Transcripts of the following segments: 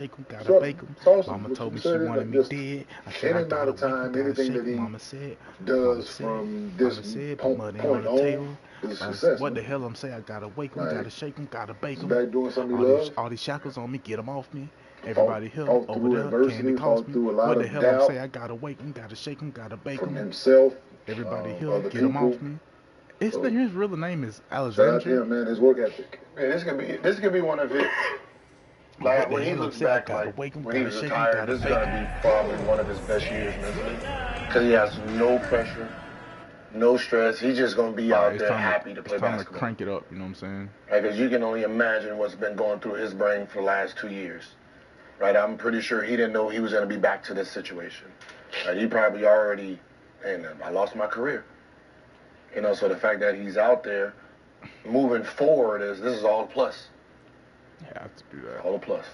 shake 'em, gotta So, bake 'em. Saucy, Mama what told you me she said is wanted that me just dead. I said any I amount gotta of wake 'em, time, gotta anything shake that 'em. he Mama does said, from this Mama said, put money on point the on table. is a success, What man. the hell I'm saying? I gotta wake 'em, Like, gotta shake 'em, gotta bake just 'em. back doing something he loves, All these shackles on me, get 'em off me. fought, Everybody here, fought over through there, came to adversity, cost fought me. through a lot What the of hell I'm saying? doubt I gotta wake 'em, gotta shake 'em, gotta bake from 'em. himself, Everybody here, other get 'em off people. me. His So, thing, his real name is shout out Alexandria. to him, man. His work ethic. Man, this could be one of his. But what Like the when he hell I'm looks saying? I back, gotta like wake 'em, when he gotta was shake 'em, retired, gotta this is bake gonna 'em. be probably one of his best years mentally, because he has no pressure, no stress. He's just gonna be Alright, out there happy to it's play time to basketball. crank it up. You know what I'm saying? Because you can only imagine what's been going through his brain for the last 2 years, right? I'm pretty sure he didn't know he was gonna be back to this situation. Right? He probably already, and I lost my career. You know, so the fact that he's out there moving forward this is all a plus. Yeah, I have to do that. All a plus.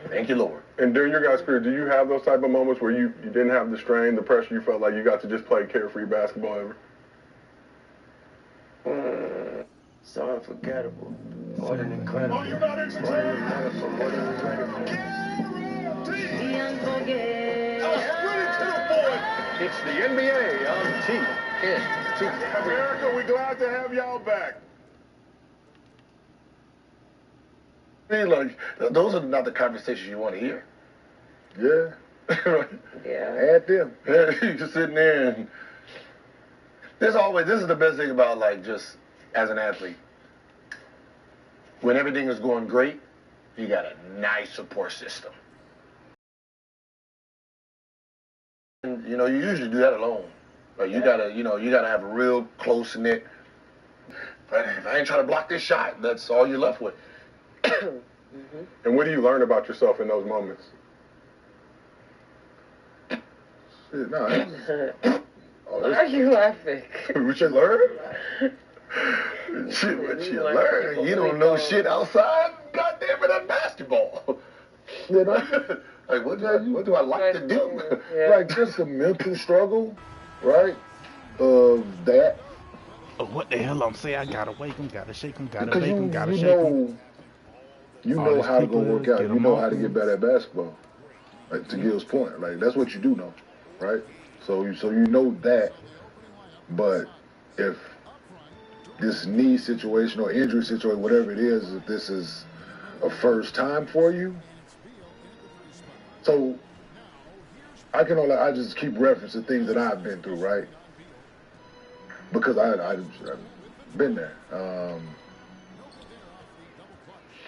Thank you, Lord. And during your guys' career, do you have those type of moments where you didn't have the strain, the pressure, you felt like you got to just play carefree basketball ever? So unforgettable. More So than incredible. incredible. More than wonderful. More than regrettable. The unforgettable. It's the NBA on TNT. America, we're glad to have y'all back. Hey, look, those are not the conversations you want to hear. Yeah. Right? Yeah. Add them. You're just sitting there and this is the best thing about like just as an athlete. When everything is going great, you got a nice support system. And you know, you usually do that alone. But you gotta have a real close knit. If I ain't trying to block this shot, that's all you're left with. And what do you learn about yourself in those moments? Shit, nah, Why are you laughing? What you learn? Shit, what you learn? You don't know shit outside. Goddamn it, that basketball. yeah, nah, Like what do I like to do? Yeah. like just the mental struggle, right? Of that. What the hell I'm saying? I gotta wake 'em, gotta shake 'em, gotta Because bake 'em, gotta you shake 'em. know, you All know these how to go people work out. get You 'em know off how to me. get better at basketball. Like to Gil's point, like that's what you do know, right? So you know that. But if this knee situation or injury situation, whatever it is, if this is a first time for you, so I just keep referencing things that I've been through, right? Because I've been there.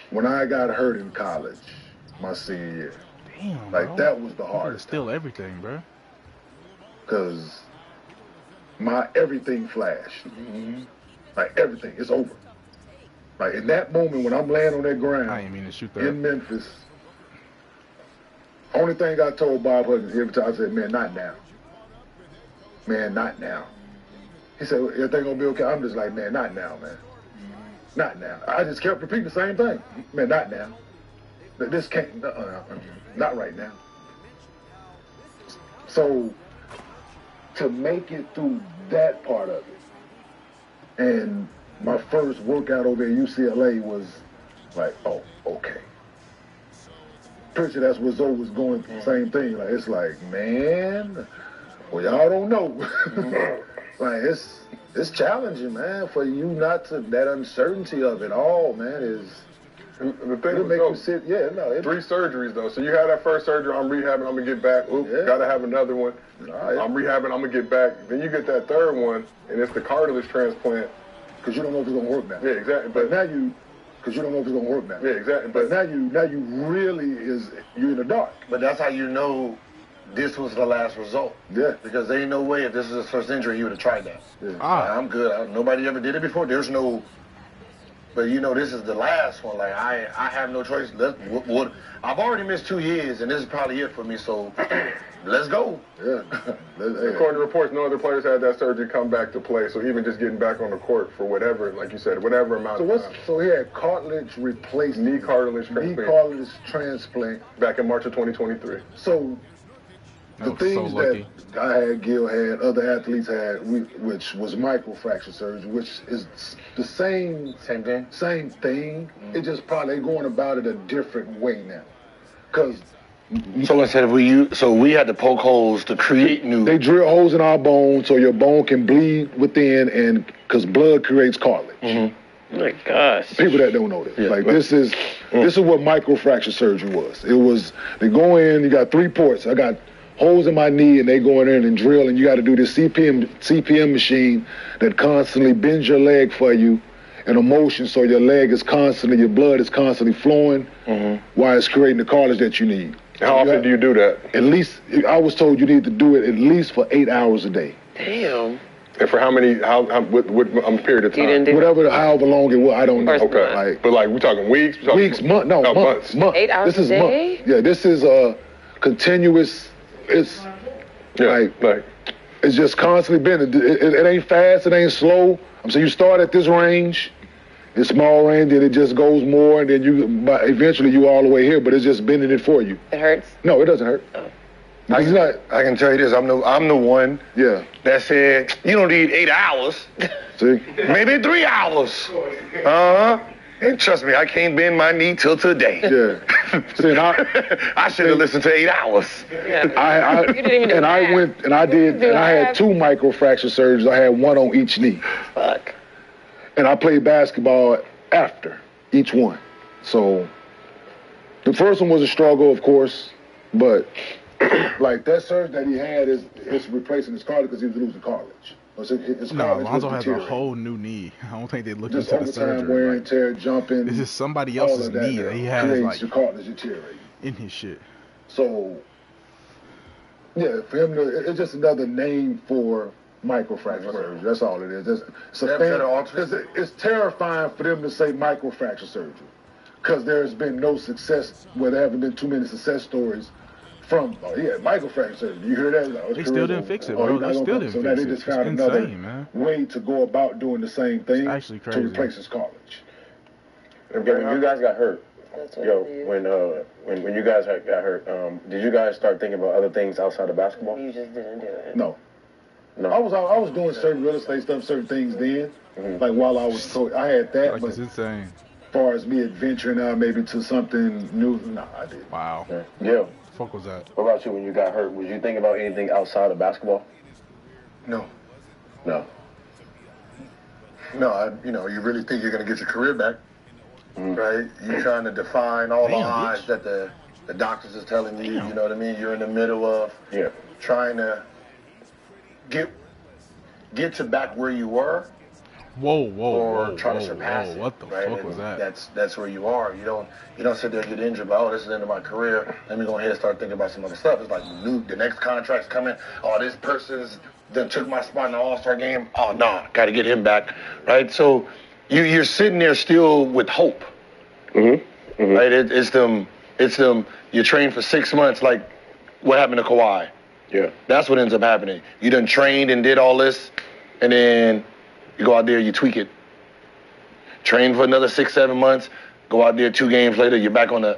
When I got hurt in college, my senior year, Damn, like bro. that was the You gotta hardest. steal everything, bro. Because my everything flashed. Like everything, it's over. Like in that moment when I'm laying on that I ground ain't mean to shoot that. in Memphis, only thing I told Bob Huggins every time I said, man, not now. Man, not now. He said, everything gonna be okay? I'm just like, man, not now, man. Not now. I just kept repeating the same thing. Man, not now. This can't, not right now. So, to make it through that part of it, and my first workout over at UCLA was like, oh, okay. Pretty sure that's what Zoe was going through, same thing. Like, it's like, man, well, y'all don't know. Like, it's challenging, man, for you not to, that uncertainty of it all, man, is, And the thing it'll was, make though, you sit, yeah, no. 3 surgeries, though. So you had that first surgery, I'm rehabbing, I'm going to get back. Oop, Yeah. got to have another one. Right. I'm rehabbing, I'm going to get back. Then you get that third one, and it's the cartilage transplant. Because you don't know if it's going to work now. Yeah, exactly. But now because you don't know if it's going to work now. Yeah, exactly. But now you really you're in the dark. But that's how you know this was the last result. Yeah. Because there ain't no way if this is his first injury he would have tried that. Yeah. I'm good. Nobody ever did it before. There's no. But you know this is the last one. Like I have no choice. I've already missed 2 years, and this is probably it for me. So let's go. Yeah. According to reports, no other players had that surgery come back to play. So even just getting back on the court for whatever, like you said, whatever amount of time. So he had cartilage replacement. Knee cartilage transplant. Knee cartilage transplant. Back in March of 2023. So the was so things lucky. that I had, Gil had, other athletes had, which was microfracture surgery, which is the same Same thing. thing. It just probably they're going about it a different way now. Because So instead of we had to poke holes to create new. they drill holes in our bone so your bone can bleed within, and because blood creates cartilage. Mhm. Oh my gosh. People that don't know this, Yeah, like but- this is what microfracture surgery was. It was they go in, you got 3 ports. I got holes in my knee, and they go in there and drill, and you got to do this CPM machine that constantly bends your leg for you in a motion, so your blood is constantly flowing while it's creating the cartilage that you need. How often do you do that? At least, I was told you need to do it at least for 8 hours a day. Damn. And for how many? What period of You didn't time? do However long it was, I don't know. First Okay, Like, but like we talking weeks? We talking weeks, months. 8 hours This is a day? months. Yeah, this is a continuous. It's Yeah, like it's just constantly bending. It ain't fast. It ain't slow. I'm saying you start at this range, it's small range, and it just goes more, and then eventually you all the way here. But it's just bending it for you. It hurts? No, it doesn't hurt. It's not. I can tell you this. I'm the one Yeah. that said you don't need 8 hours, See. maybe 3 hours. And trust me, I can't bend my knee till today. Yeah. See, and I should have listened to 8 hours. Yeah. You didn't even do I half. went and I did, do and I had half. 2 microfracture surgeries. I had one on each knee. Fuck. And I played basketball after each one. So the first one was a struggle, of course, but like that surgery that he had is replacing his cartilage because he was losing cartilage. So his No, cartilage Lonzo was has a deteriorating. whole new knee. I don't think they looked Just into the overtime surgery. wear Like, and tear, jumping. this is somebody all else's of that knee now that he has creates like your cartilage deteriorating. in his shit. So yeah, for him, it's just another name for microfracture surgery. That's all it is. It's a Them thing. set of alternate- It's terrifying for them to say microfracture surgery because there's been no success. Well, there haven't been too many success stories from microfracture surgery. You hear that? They still didn't fix it, bro. he's not They gonna still come. didn't So now fix they it. just It's found another insane, man. way to go about doing the same thing actually to crazy. replace his cartilage. Okay, when you guys got hurt, That's what yo, it is. when you guys got hurt, did you guys start thinking about other things outside of basketball? You just didn't do it. No. No. I was doing certain real estate stuff, certain things then. Like while I was I had that, Like, but it's insane. as far as me adventuring out maybe to something new, no, I didn't. Wow. Yeah. Fuck was that? What about you when you got hurt? Was you thinking about anything outside of basketball? No. No. No, you really think you're going to get your career back, right? You're trying to define all the Damn, odds bitch. that the doctors is telling you, you know what I mean? You're in the middle of trying to get to back where you were Whoa, or try to surpass it. What the right? fuck And was that? That's where you are. You don't sit there and get injured, but this is the end of my career. Let me go ahead and start thinking about some other stuff. It's like the next contract's coming. Oh, this person's then took my spot in the All-Star game. Oh no, gotta get him back. Right? So you're sitting there still with hope. Right? It's them you train for 6 months, like what happened to Kawhi. Yeah. That's what ends up happening. You done trained and did all this, and then you go out there, you tweak it. Train for another 6-7 months, go out there 2 games later, you're back on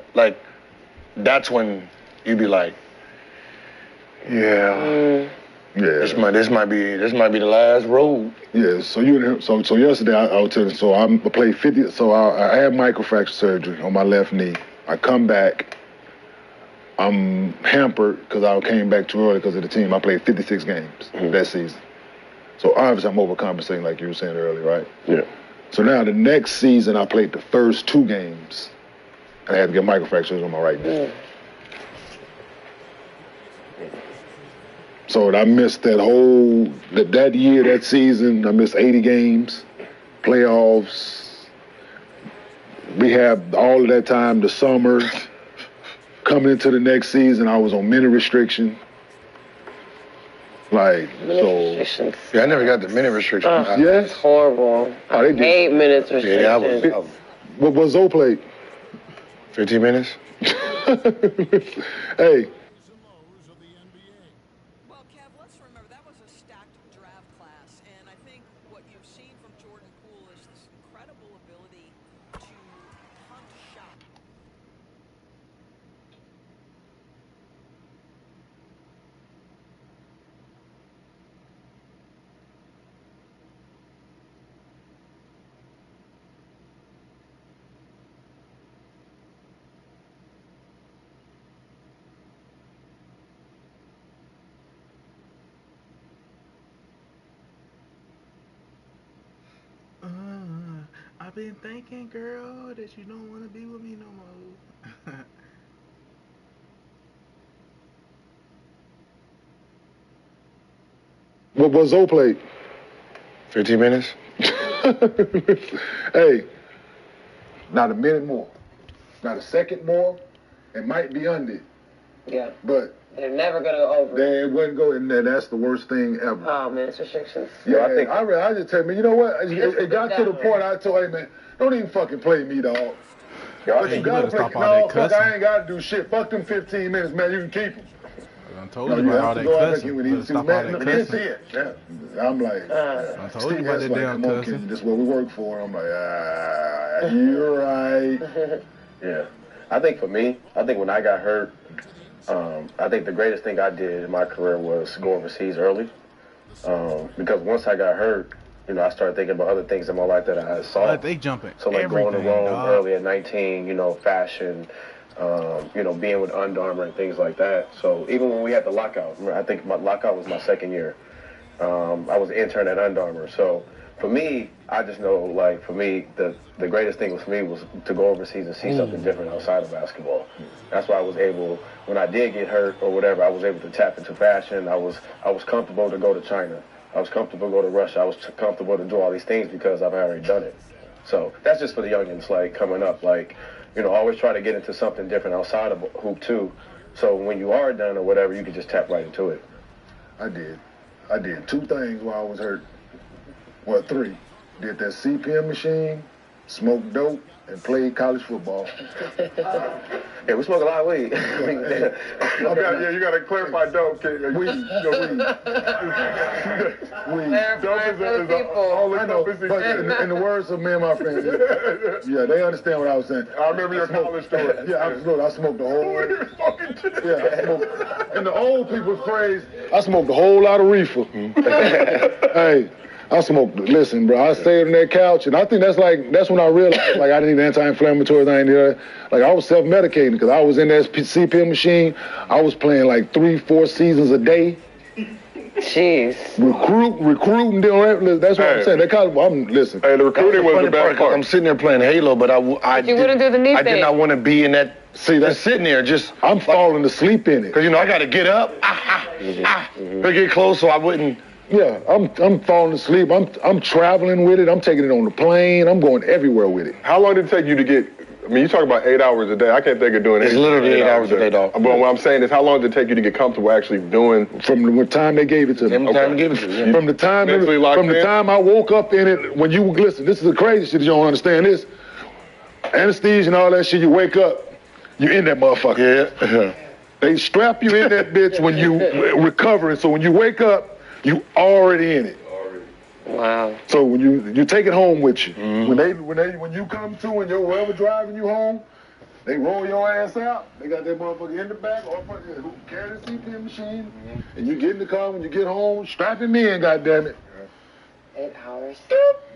that's when you be like, yeah, this might be the last road. Yeah, so so yesterday I was telling you, so I played 50. So I had microfracture surgery on my left knee. I come back. I'm hampered because I came back too early because of the team. I played 56 games that season. So obviously I'm overcompensating, like you were saying earlier, right? Yeah. So now the next season I played the first 2 games, and I had to get microfractures on my right knee. So I missed that year, that season. I missed 80 games, playoffs, rehab, all of that time, the summer. Coming into the next season, I was on minute restriction. Like, so. Restrictions. Yeah, I never got the minute restriction. Yes? Horrible. Oh, they did. 8 minutes restriction. Yeah, I was What Zoe played? 15 minutes. Hey. Well, Kev, let's remember that was a stacked draft class, and I think what you've seen from Jordan Poole is this incredible ability to hunt shots. I've been thinking, girl, that you don't want to be with me no more. What Zoe played? 15 minutes? Hey, not a minute more. Not a second more. It might be under it. Yeah. But They're never going to go over. they wouldn't go in there. That's the worst thing ever. Oh, man, it's restrictions. Yeah, I just tell me, you know what? It got to the point I told, hey, man, don't even fucking play me, dog. But you gotta play. No, fuck, I ain't gotta do shit. Fuck them 15 minutes, man. You can keep them. I told you about all that cussing. You stop all that cussing. Yeah. I'm like, I told you about that damn cussing. This is what we work for. I'm like, you're right. Yeah. I think for me, when I got hurt, I think the greatest thing I did in my career was go overseas early. Because once I got hurt, you know, I started thinking about other things in my life that I saw. But they jumping. So like everything, going to Rome dog. early at 19, you know, fashion, you know, being with Under Armour and things like that. So even when we had the lockout, I think my lockout was my second year. I was an intern at Under Armour. So for me, I just know, like, for me, the greatest thing for me was to go overseas and see something different outside of basketball. That's why I was able, when I did get hurt or whatever, I was able to tap into fashion. I was comfortable to go to China. I was comfortable to go to Russia. I was comfortable to do all these things because I've already done it. So that's just for the youngins, like, coming up. Like, you know, always try to get into something different outside of hoop, too. So when you are done or whatever, you can just tap right into it. I did 2 things while I was hurt. Well, 3. Did that CPM machine, smoked dope, and played college football. Yeah, we smoke a lot of weed. Yeah, you got to clarify dope. Weed. Dope is all I know, but in the words of me and my friends, yeah, they understand what I was saying. I remember your college story. Yeah, absolutely. I smoked the whole. Yeah, I smoked. In the old people's phrase, I smoked a whole lot of reefer. Hey, I smoked. Listen, bro, I stayed on that couch, and I think that's when I realized, like, I didn't need anti-inflammatories. Like, I was self-medicating because I was in that CPM machine. I was playing like 3-4 seasons a day. Jeez. Recruiting, that's what I'm saying. Listen. Hey, the recruiting was the best part. I'm sitting there playing Halo, but I wouldn't do the knee I thing. did not want to be in that. See, that's sitting there just. I'm falling asleep in it. Because, you know, I got to get up, to get close so I wouldn't. Yeah, I'm falling asleep. I'm traveling with it. I'm taking it on the plane. I'm going everywhere with it. How long did it take you to get? I mean, you talk about 8 hours a day. I can't think of doing it. It's literally 8 hours a day, dog. But what I'm saying is, how long did it take you to get comfortable actually doing? From the time they gave it to me. From the time I woke up in it, when you listen, this is the crazy shit. You don't understand this. Anesthesia and all that shit. You wake up, you in that motherfucker. Yeah. They strap you in that bitch when you recovering. So when you wake up, you already in it. Wow. So when you take it home with you, when you come to and whoever driving you home, they roll your ass out. They got that motherfucker in the back or who carry the CPM machine, and you get in the car when you get home, strapping me in, goddammit. 8 hours.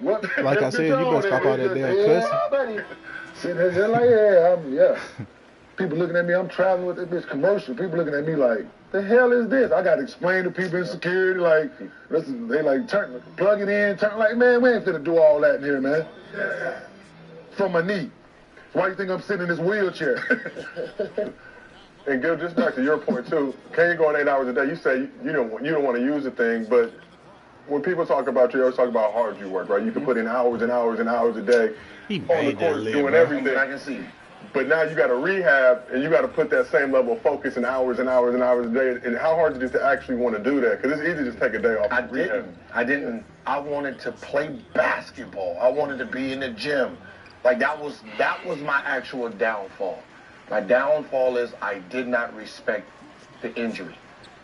What? Like I said, you better stop all that damn cussing. Sitting there like, yeah. People looking at me, I'm traveling with this commercial. People looking at me like, the hell is this? I got to explain to people in security, like, they like, plug it in, like, man, we ain't finna do all that in here, man. From my knee. Why you think I'm sitting in this wheelchair? And Gil, just back to your point too, can you go on 8 hours a day? You say you don't want to use the thing, but when people talk about you, they always talk about how hard you work, right? You can put in hours and hours and hours a day on the court doing everything. I can see. But now you got to rehab, and you got to put that same level of focus in hours and hours and hours a day. And how hard is it to actually want to do that? Because it's easy to just take a day off. I didn't. I wanted to play basketball. I wanted to be in the gym. Like, that was my actual downfall. My downfall is I did not respect the injury.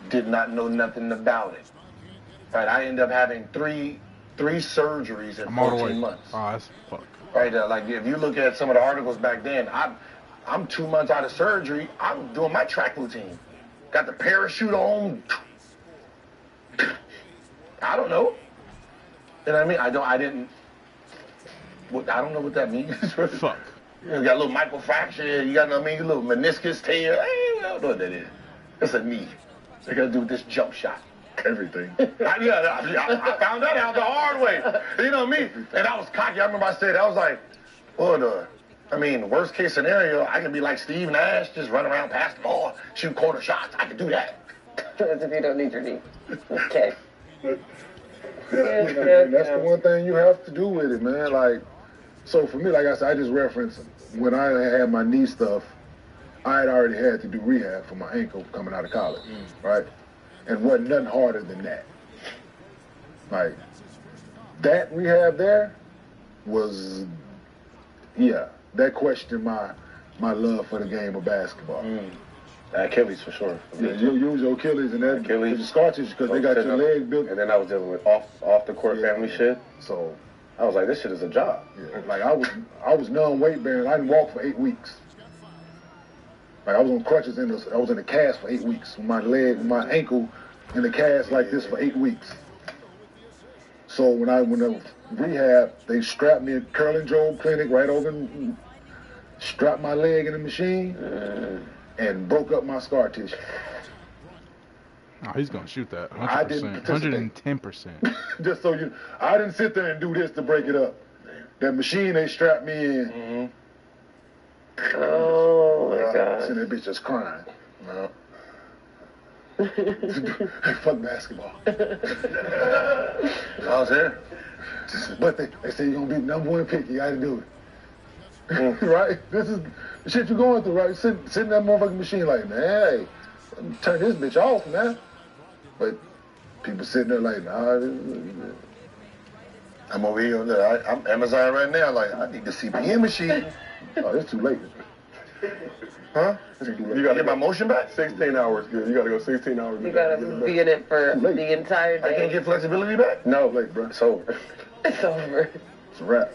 Did not know nothing about it. Right, I ended up having three surgeries in 14 months. Oh, that's fuck. Right, like if you look at some of the articles back then, I'm 2 months out of surgery. I'm doing my track routine. Got the parachute on. I don't know. You know what I mean? I don't know what that means. Fuck. You got a little microfracture. You got, what I mean, a little meniscus tear. I don't know what that is. It's a knee. They got to do with this jump shot. Everything. I found that out the hard way. You know me? And I was cocky. I remember I said, I was like, well, worst case scenario, I can be like Steve Nash, just run around, pass the ball, shoot corner shots. I can do that. As if you don't need your knee. Okay. That's the one thing you have to do with it, man. Like, so for me, like I said, I just referenced when I had my knee stuff, I had already had to do rehab for my ankle coming out of college, right? And wasn't nothing harder than that. Like, that rehab there was, that questioned my love for the game of basketball. Achilles for sure. Yeah, you use your Achilles and that Achilles. your scar tissue because they got your leg built. And then I was dealing with off the court family shit. So I was like, this shit is a job. yeah, like I was non-weight bearing. I didn't walk for 8 weeks. Like I was on crutches I was in a cast for 8 weeks. With my ankle in the cast like this for 8 weeks. So when I went to rehab, they strapped me at Curling Job Clinic right over and strapped my leg in the machine and broke up my scar tissue. Oh, he's gonna shoot that. 100%. I didn't participate. 110%. Just so I didn't sit there and do this to break it up. That machine they strapped me in. Oh my God. And that bitch just crying. No. Fuck basketball. I was here. But they say you're gonna be the number one pick. You gotta do it. Right? This is the shit you're going through, right? Sitting in that motherfucking machine like, man, hey, turn this bitch off, man. But people sitting there like, nah. I'm over here. Look, I'm Amazon right now. Like, I need the CPM machine. Oh, it's too late. Huh? You got to get my motion back? 16 hours, good. You got to go 16 hours. You gotta be in it for the entire I can't day. get flexibility back? No, late, bro. It's over. It's over. It's a wrap.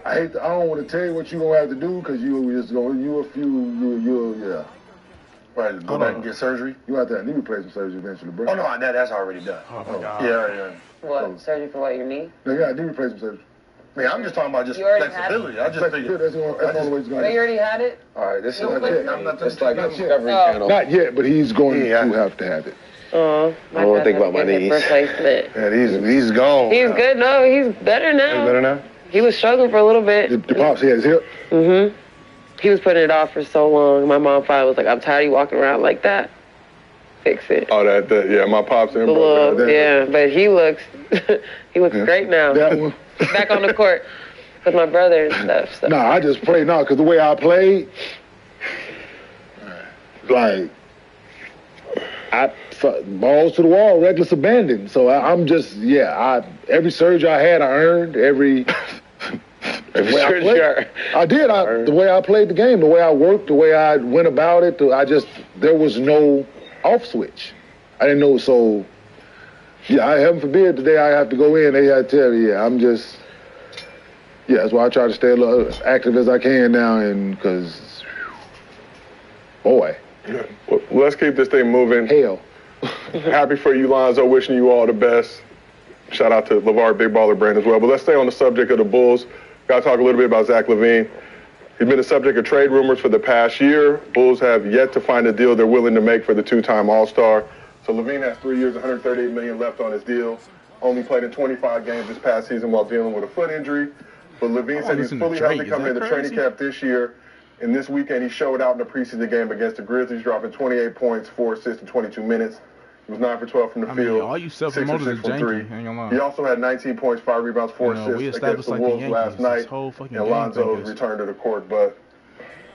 I don't want to tell you what you're gonna have to do because yeah. Right, go back and get surgery? You have to have knee replacement surgery eventually, bro. Oh, no, that's already done. Oh, my God. Yeah. What? Surgery for what? Your knee? No, you got knee replacement surgery. Man, I'm just talking about just You already had flexibility. I just figured. That's the only way it's going Oh, to you already had it? All right, this is No, like, I'm not it's like a not yet. Discovery Oh. Channel. Not yet, but he's going Yeah. to have to have it. Oh, my I don't God, think about my hip knees. replacement. Yeah, he's gone. He's good. No, he's better now. Better now? He was struggling for a little bit. The pops, he had his hip. Mm-hmm. He was putting it off for so long. My mom finally was like, I'm tired of you walking around like that. Fix it. Oh, yeah, my pops and brother. Yeah, but he looks great now. That one. Back on the court with my brother and stuff. So. Nah, I just played because the way I played, like, balls to the wall, reckless abandon. So I'm just, every surgery I had, I earned. Every surgery I did. The way I played the game, the way I worked, the way I went about it, there was no off switch. I didn't know, so, heaven forbid, today I have to go in, they had to tell me, that's why I try to stay as active as I can now, and because, boy. Well, let's keep this thing moving. Hell. Happy for you, Lonzo. Wishing you all the best. Shout out to LeVar Big Baller Brand as well. But let's stay on the subject of the Bulls. Got to talk a little bit about Zach LaVine. He's been the subject of trade rumors for the past year. Bulls have yet to find a deal they're willing to make for the two-time All-Star. So LaVine has 3 years, $138 million left on his deal. Only played in 25 games this past season while dealing with a foot injury. But LaVine said he's fully healthy coming into training camp this year. And this weekend, he showed out in the preseason game against the Grizzlies, dropping 28 points, 4 assists in 22 minutes. He was 9 for 12 from the field. All you 6 for self-promoters 6 is from 3. janky. Ain't gonna lie. He also had 19 points, 5 rebounds, 4 we assists against the established like the Wolves Yankees last this night. whole fucking And game, Lonzo's niggas. return to the court. But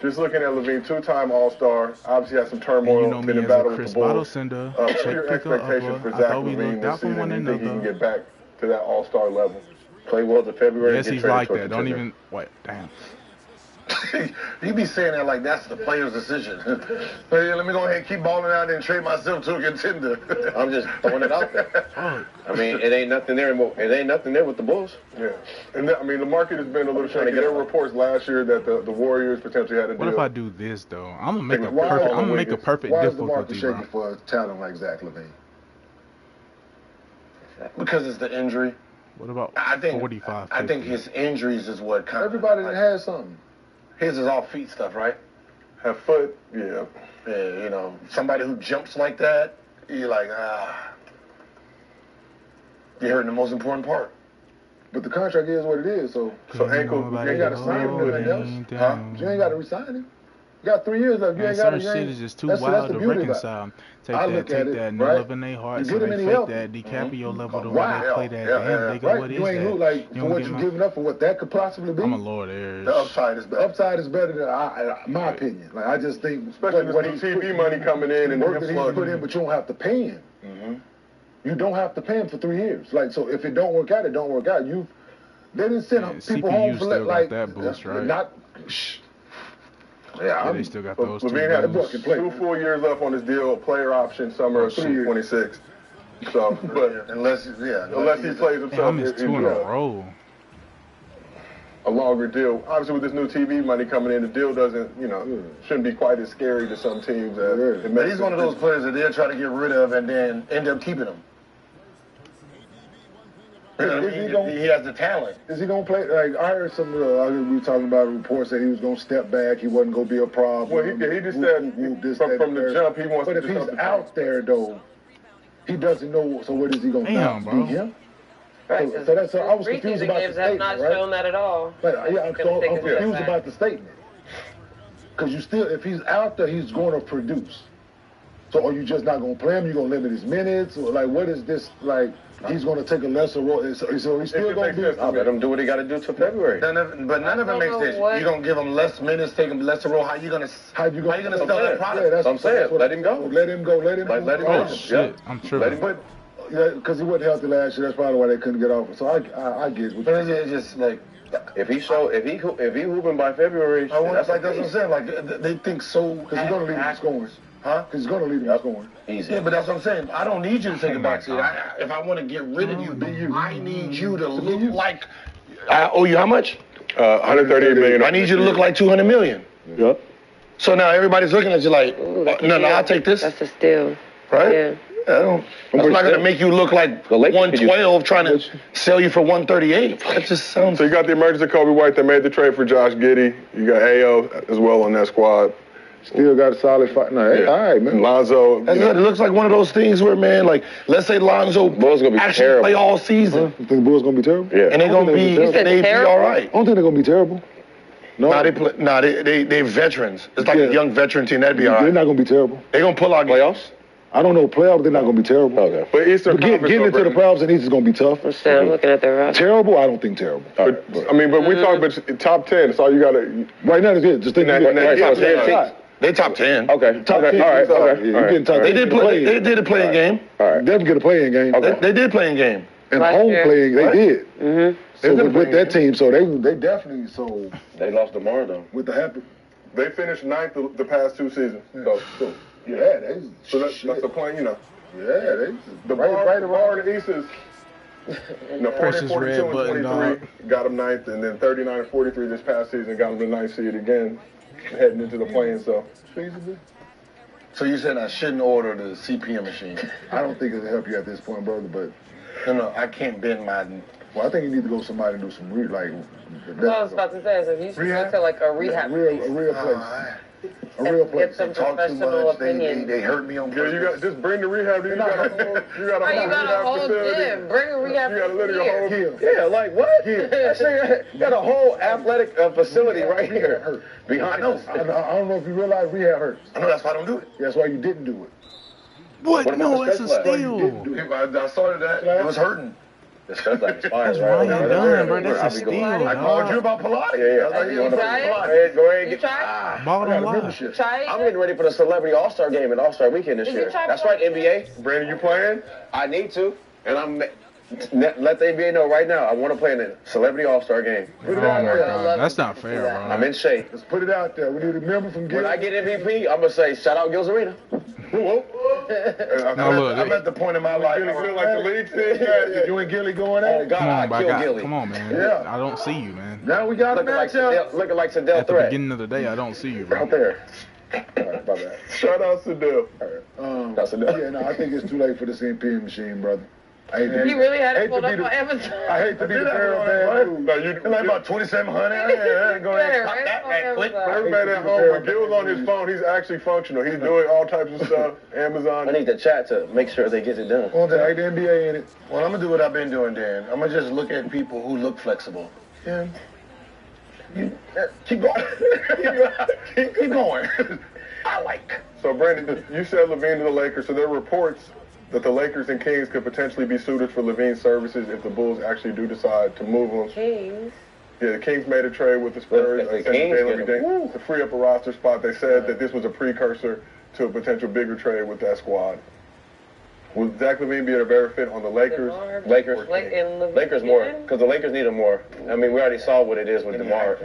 just looking at LaVine, 2-time All-Star, obviously had some turmoil, You know me been in as a battle with Chris the Bulls. Bottle sender, What are check your picker, expectations for I Zach thought we LaVine looked this out for season? one Do you think he can another. get back to that All-Star level? Play well to February. Yes, and get he's traded like to a that. Don't contender. even, wait, damn. You be saying that like that's the player's decision. Hey, let me go ahead and keep balling out and trade myself to a contender. I'm just throwing it out there. Fuck. I mean, it ain't nothing there. It ain't nothing there with the Bulls. Yeah. And I mean, the market has been a little trying to shaky. get There it were right. reports last year that the Warriors potentially had a deal. What if I do this though? I'm gonna make a Why- perfect. why- I'm gonna make a perfect Why is the market difficulty, shaking bro. for a talent like Zach LaVine? Because it's the injury. What about I think 45? I think 50? his injuries is what kind Everybody of that has something. his is all feet stuff, right? Have foot, yeah. Yeah, somebody who jumps like that, you're like, You're hurting the most important part. But the contract is what it is, so ankle, you ain't got to sign him or nothing else. Huh? You ain't got to resign him. You got 3 years left. You Man, ain't got to. certain shit is just too that's wild the to beauty about it. reconcile. Take I that, look take at it, that, no right? love in their heart, You so get they him any fake help. that DiCaprio level the way Wow. they play that Yeah, game. yeah. They go, Right? what is You ain't that? look like You for don't what get you're my- giving up for what that could possibly be. I'm a Lord Ayers. The upside is The better. upside is better than my opinion. Like I just think, Especially with this new TV money coming in and work him that he's slugging. put in, but you don't have to pay him. You don't have to pay him for 3 years. Like so, if it don't work out, it don't work out. They didn't send Yeah, people CPU home for still got like that boost, right? Not. Shh. Yeah, Yeah, I'm, they still got But those two Levine had boosts. bucket play. 2 full years left on his deal, player option, summer of 2026. So, but Unless unless he plays Damn, I himself, missed 2 in a row. a longer deal. Obviously, with this new TV money coming in, the deal doesn't, shouldn't be quite as scary to some teams. As it But makes he's one of those players that they'll try to get rid of and then end up keeping him. You know what I Is he mean? gonna- He has the talent. Is he gonna play? Like I heard some. We were talking about reports that he was gonna step back. He wasn't gonna be a problem. Well, he just said from the jump he wants But to if just he's up the out there though, he doesn't know. So what is he gonna Damn, do? bro. Beat him? Right, So that's I was preseason confused about the games have not statement, right? shown that at all. Like, yeah, I'm Gonna take a step confused back. about the statement. Because you still, if he's out there, he's going to produce. So are you just not going to play him? You going to limit his minutes? Or like, what is this? Like, he's going to take a lesser role. So he's still going to be. I'll let him do what he got to do till February. None of it don't makes know sense. what- You don't give him less minutes, take him lesser role. How you gonna sell that product? Yeah, that's I'm saying, let him go. Let him go. Let him. Like, let him Oh, go. shit. I'm Let tripping. him But because he wasn't healthy last year, that's probably why they couldn't get off. So I get it. But it's just like, If he hooping by February, that's what I'm saying. Like they think so. Because he's going to lead him in scoring. Huh? Because he's going to lead him in scoring. easy. Yeah, but that's what I'm saying. I don't need you to take Oh a my back seat. God. If I want to get rid of you, I need you to look you. like. I owe you how much? 138 million. I need you to look like 200 million. Yep. So now everybody's looking at you like, Ooh, that's a no, steal. I'll take this, That's a steal. right? Yeah. I'm not gonna make you look like The Lakers could use- 112 trying to sell you for 138. That just sounds. So you got the emergence of Kobe White that made the trade for Josh Giddey. You got AO as well on that squad. Still got a solid fight. No, hey, all right, man. Lonzo. It looks like one of those things where, man, like, let's say Lonzo Bulls gonna be actually terrible. play all season, You think the Bulls going to be terrible? Yeah. and they're gonna be, You said they be terrible? all right. I don't think they're going to be terrible. No, They veterans. It's like Yeah. a young veteran team. That'd be all they're right. not going to be terrible. They're gonna pull out Playoffs? I don't know playoffs, they're not going to be terrible. Okay. But Eastern But getting into the playoffs and East is going to be tough. I'm looking at their roster. Terrible? I don't think terrible. But we talk about top 10. That's all you got to. Right now, it's good. Just think Nah, you nah, get top top 10 10. teams. They top 10. Okay. Top Okay. 10. All right. Yeah, Okay. you're All right. getting top They 10. did a playing game. All right. Definitely get a playing game. Okay. They did play a game. And Last home year. playing, they Right? did. Mm-hmm. So They did with play that team, so they definitely so They lost tomorrow though. with the happy. They finished 9th the past 2 seasons. So That's that's the point, Yeah, The bar in the East is 40, Precious 42, red and button, 23 got them 9th, and then 39 and 43 this past season got them the 9th seed again, heading into the play-in. So So you said I shouldn't order the CPM machine? I don't think it'll help you at this point, brother. But No, I can't bend my. well, I think you need to go to somebody and do some Well, I was about to say, so you should Rehab? go to like a rehab a real place. place, a real Get place. some Talk too professional much. opinion. They hurt me on yeah, you got just bring the rehab. You got a whole Right, you got a rehab whole facility. gym. Bring a rehab You got literally a whole here. Here. Yeah, like what? Actually, got a whole athletic facility right here Hurt. behind I know. us. I don't know if you realize rehab hurts. I know that's why I don't do it. That's why you didn't do it. What? What about No, the it's a stretch lab? steal. I started that. It was hurting. The stuff like expires, That's right? Ryan Dunn, bro. That's a steal, I called you dog. about Pilates. Yeah, yeah. I was like, You you try it? Go ahead, go ahead and You get. try Ball I got don't a lie. membership. it? Try it? I'm getting ready for the Celebrity All-Star game and All-Star Weekend this Did you year. try That's right, NBA. Brandon, you playing? I need to, and I'm let the NBA know right now. I want to play in the Celebrity All-Star game. Put Oh it out my there. God, that's not fair, I'm bro. in shape. Let's put it out there. We need a member from When I Gil. get MVP, I'm gonna say shout out Gil's Arena. No, look, I'm at the point in my life. Feeling good like the league thing. Did you and Gilly going at Oh it? God, Come on, I my kill guy. Gilly. Come on, man. Yeah. I don't see you, man. Now we got a Looking like matchup. Sindel At the Threat beginning of the day, I don't see you, bro. out there. All right, bye-bye. Shout out to Dale. All right. That's enough. Yeah, no, I think it's too late for the CPM machine, brother. I hate to He be, really had hate it to pulled be up the- on Amazon. I hate to be the bearer of bad news. No, you It's like about 2,700. Yeah, go ahead and pop that right quick. For everybody at home, when Gil's on his phone, he's actually functional. He's doing all types of stuff. Amazon. I need the chat to make sure they get it done. Well, they like the NBA in it. Well, I'm gonna do what I've been doing, Dan. I'm gonna just look at people who look flexible. Yeah. Keep going. keep going. I like. So, Brandon, you said Levine to the Lakers. So there are reports that the Lakers and Kings could potentially be suited for Levine's services if the Bulls actually do decide to move him. Kings. Yeah, the Kings made a trade with the Spurs If the and Kings Jalen get him, McDaniels to free up a roster spot. They said that this was a precursor to a potential bigger trade with that squad. Will Zach Levine be a better fit on the Lakers? Lakers. Like in the Lakers more, because the Lakers need him more. I mean, we already saw what it is with DeMar.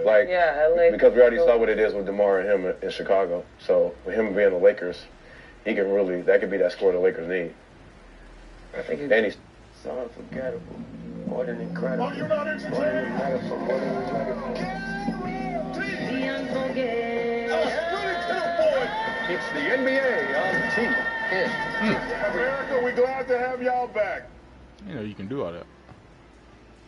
Like, Yeah, LA. because we already saw what it is with DeMar and him in Chicago. So with him being the Lakers, he can really, that could be that score the Lakers need. I think And he's So unforgettable. More than incredible. More than wonderful. More than incredible. The unforgettable. It's the NBA on TNT. America, we're glad to have y'all back. You know, you can do all that.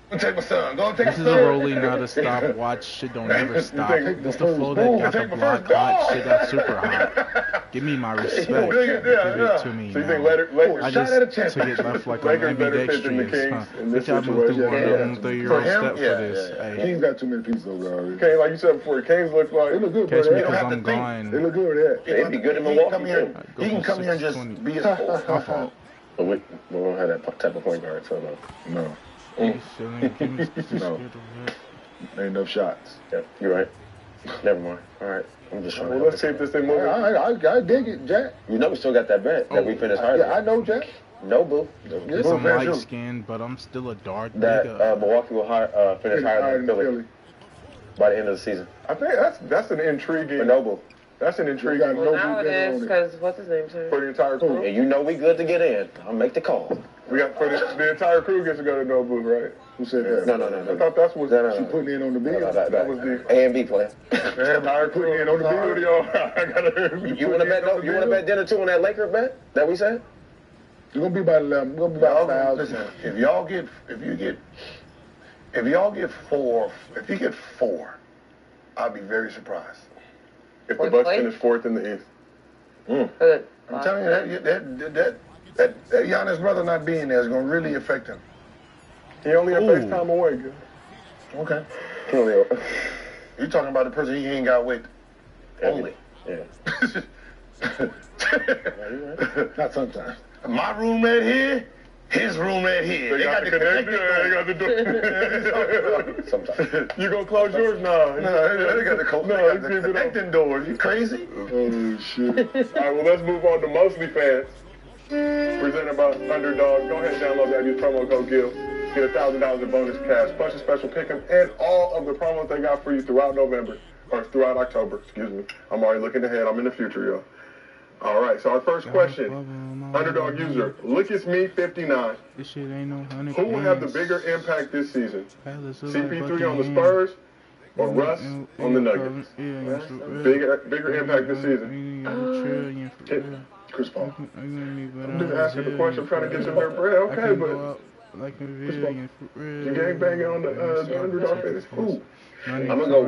Go take my son. Go take This is my a son. rolling, not a stopwatch. Shit don't ever stop. think This the flow that got the block hot. Shit got super hot. Give me my respect. Give it to me. So you think now. Lakers I Shot at a just chance. took it left like on Lakers better NBA fit than the extremes. Kings Huh? in this Bitch, I moved through one of situation. them 30-year-old For him, step for yeah, this. yeah. Hey, Kings got too many pieces over there already. Okay, like you said before, the Kings look like They look good, catch bro. me They because have to I'm think. gone. look good with that. They'd be good in He can Milwaukee, come here. too. Go He can from come here and just 620. be his force. My fault. But we don't have that type of point guard, so no. No, Niggas chilling, give me some No. shit over ain't enough shots. Yeah, you're right. Never mind. All right. I'm just trying Well, to let's keep this thing moving. I dig it, Jack. You know we still got that bet that we finished hard. Yeah, I know, Jack. No, boo. Yes, I'm light skinned, but I'm still a dark That nigga. Milwaukee will finish higher than Philly by the end of the season. I think that's an intriguing. For Noble. That's an We intriguing got Well, no now it big is on it. because what's his name, sir? for the entire crew. And you know we good to get in. I'll make the call. We got for the entire crew gets to go to Nobu, right? Who said that? No. I thought that's what She putting in on the bill. that was the A and B plan. entire crew in on the studio. I gotta. You want to bet? You want to bet dinner too on that Laker bet that we said? It's gonna be about 11. It's gonna be about Y'all, 1,000. listen, if y'all get four, I'll be very surprised. If the Fourth Bucks place? finish fourth in the East. Good. I'm telling you that Giannis brother not being there is gonna really affect him. He only a Ooh. FaceTime away. Good. Okay. Yeah. You talking about the person he ain't got with only. Not sometimes. My roommate here, his roommate here. They got the connection. They got the door. Sometimes. You gonna close yours? No. No, they got the keep it open. connecting doors. You crazy? Oh shit. All right, well, let's move on to Mostly Fans. Presented by Underdog. Go ahead and download that. Use promo code GIL. Get $1,000 in bonus cash, plus a special pick'em, and all of the promos they got for you throughout November, or throughout October, excuse me. I'm already looking ahead. I'm in the future, y'all. All right, so our first question. Underdog user, Look It's Me 59. This shit ain't no 100. Who will have the bigger impact this season? CP3 on the Spurs or Russ on the Nuggets? Bigger impact this season. Chris Paul. I'm just asking the question, trying to get some their bread. Okay, but you gang banging on the Underdog fan is cool. I'm gonna go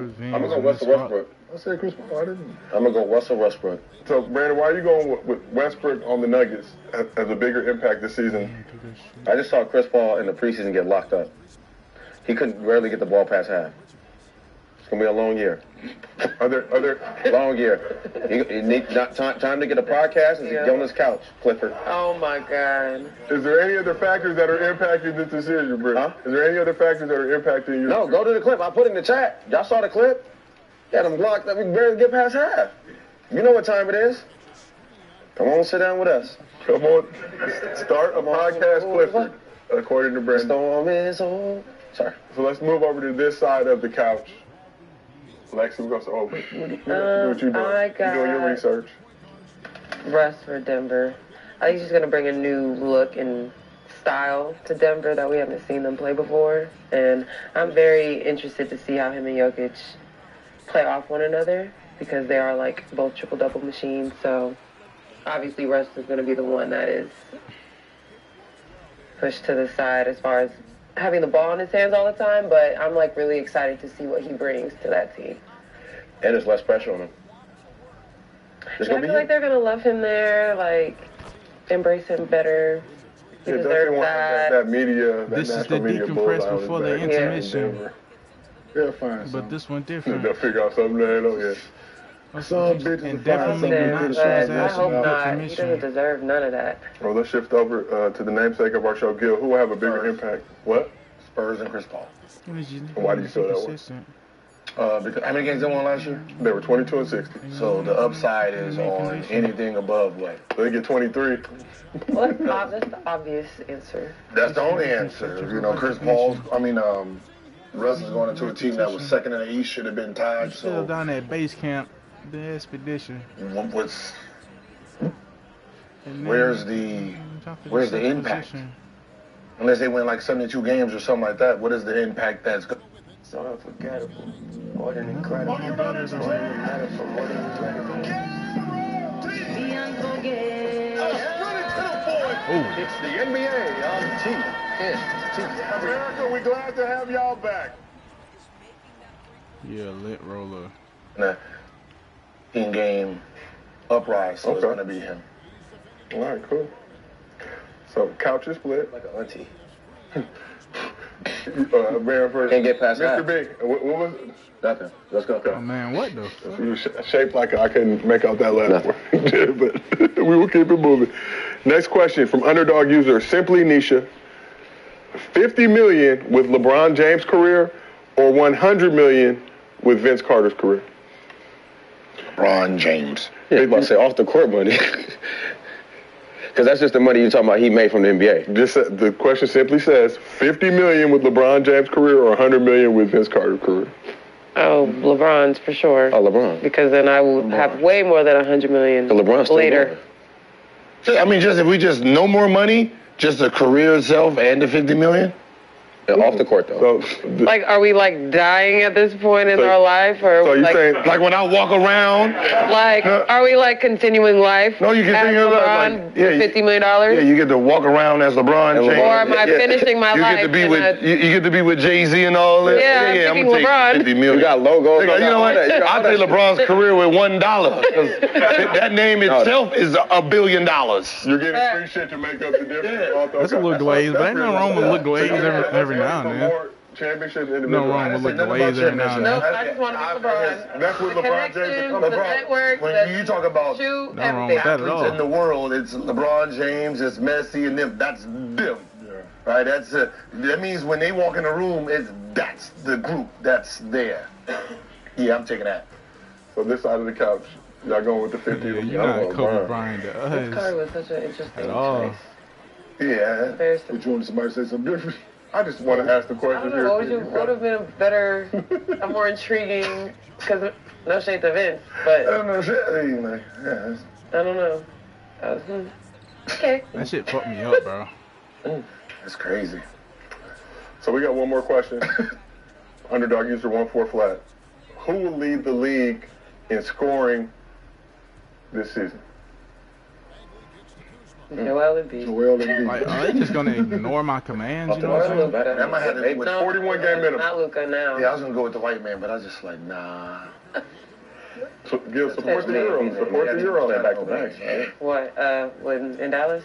Russell Westbrook. I said Chris Paul. I didn't. I'm gonna go Russell Westbrook. So, Brandon, why are you going with Westbrook on the Nuggets as a bigger impact this season? I just saw Chris Paul in the preseason get locked up. He couldn't rarely get the ball past half. It's gonna be a long year. Are there Long year. You need time to get a podcast and get on this couch, Clifford. Oh my God. is there any other factors that are impacting this decision, bro? Huh? Is there any other factors that are impacting your? No, go to the clip. I put it in the chat. Y'all saw the clip? Got him blocked up. We can barely get past half. You know what time it is. Come on, sit down with us. Come on, start a podcast, Clifford, according to Brandon. Storm is on. Sorry. So let's move over to this side of the couch. Lexi, we're gonna say, what you doing? I You doing your got- research? Russ for Denver. I think he's going to bring a new look and style to Denver that we haven't seen them play before. And I'm very interested to see how him and Jokic play off one another because they are like both triple-double machines. So obviously Russ is going to be the one that is pushed to the side as far as having the ball in his hands all the time, but I'm like really excited to see what he brings to that team. And there's less pressure on him. I feel like they're gonna love him there, like embrace him better. He deserves that media, that This is the national media decompress bullseye before was the back. intermission. They'll find But something. this one different. They'll figure out something there. Oh, yeah. Some bitches And will find definitely something not to show his I ass hope in not. He commission. doesn't deserve none of that. Well, let's shift over to the namesake of our show, Gil. Who will have a bigger Spurs. impact? What? Spurs and Chris Paul. Why do you feel that way? Consistent. Because how many games they won last year? They were 22 and 60. So the upside is on anything above what? They get 23. Well, that's the obvious answer. That's the only answer. You know, Chris Paul's. Russ is going into a team that was second in the East, should have been tied. Still So down at base camp, the expedition. what's And then- where's the second impact? position. Unless they win like 72 games or something like that, what is the impact that's going? So unforgettable. More than incredible. More than matter for more than incredible. The unforgettable. It's the NBA on TNT. America, we're glad to have y'all back. Yeah, lit roller. In-game uprise, so it's Okay. going to be him. All right, cool. So, couch is split. Like an auntie. Man first. Can't get past Mr. that. Big, what was it? Nothing. Let's go. Oh man, what the fuck? You shaped like I couldn't make out that last word, but we will keep it moving. Next question from underdog user Simply Nisha: 50 million with LeBron James' career, or 100 million with Vince Carter's career? LeBron James. Yeah, I was about to say off the court money. Because that's just the money you're talking about he made from the NBA. Just the question simply says 50 million with LeBron James' career, or 100 million with Vince Carter's career. Oh, LeBron's for sure. Oh, LeBron. Because then I will have way more than 100 million So LeBron's still later. going. Just if we just no more money, just the career itself and the 50 million. Yeah, off the court, though. So, Like, are we like dying at this point in So- our life, or so you like, saying Like when I walk around, like, are we like continuing life? No, you as continue life, LeBron, like, yeah, with $50 million. you get to walk around as LeBron And James. Or am I finishing my you life? get to be in with a- you get to be with Jay-Z and all that. Yeah, I'm I'm picking gonna take LeBron. 50 million. You got logos. You know what? I'll take LeBron's career with $1 because that name itself is $1 billion. you're getting free shit to make up the difference. That's a little glaze, but ain't nothing wrong with a little glaze every now and then. Championships No individual. wrong with a little nothing glaze about every now and No, then. I just want to be LeBron. That's what The LeBron James connection, is. the network, when the you talk about shoe, Nothing wrong everything. with that at athletes all. in the world, it's LeBron James, it's Messi, and them. That's them. Right? That means when they walk in the room, that's the group that's there. Yeah, I'm taking that. So this side of the couch, y'all going with the 50? Yeah, I'm you're not going Kobe LeBron. Bryant to Vince Carter us. was such an interesting At all. choice. Yeah. Very But you want somebody to say something different? I just want to ask the I question don't here. know. What would have been a better, a more intriguing? Because no shade to Vince, but I don't know. I mean, like, yeah, I don't know. Okay. That shit fucked me up, bro. it's crazy. So we got one more question. Underdog user 14 flat. Who will lead the league in scoring this season? Joel Embiid. Joel Embiid. Like, are they just gonna ignore my commands? You know what I'm Or saying? Luka. That might have to With No, 41 game minimum. Not Luka now. Yeah, I was gonna go with the white man, but I was just like, nah. So, Gil, support the Euros. Support the Euros. Back to back. What? When in Dallas?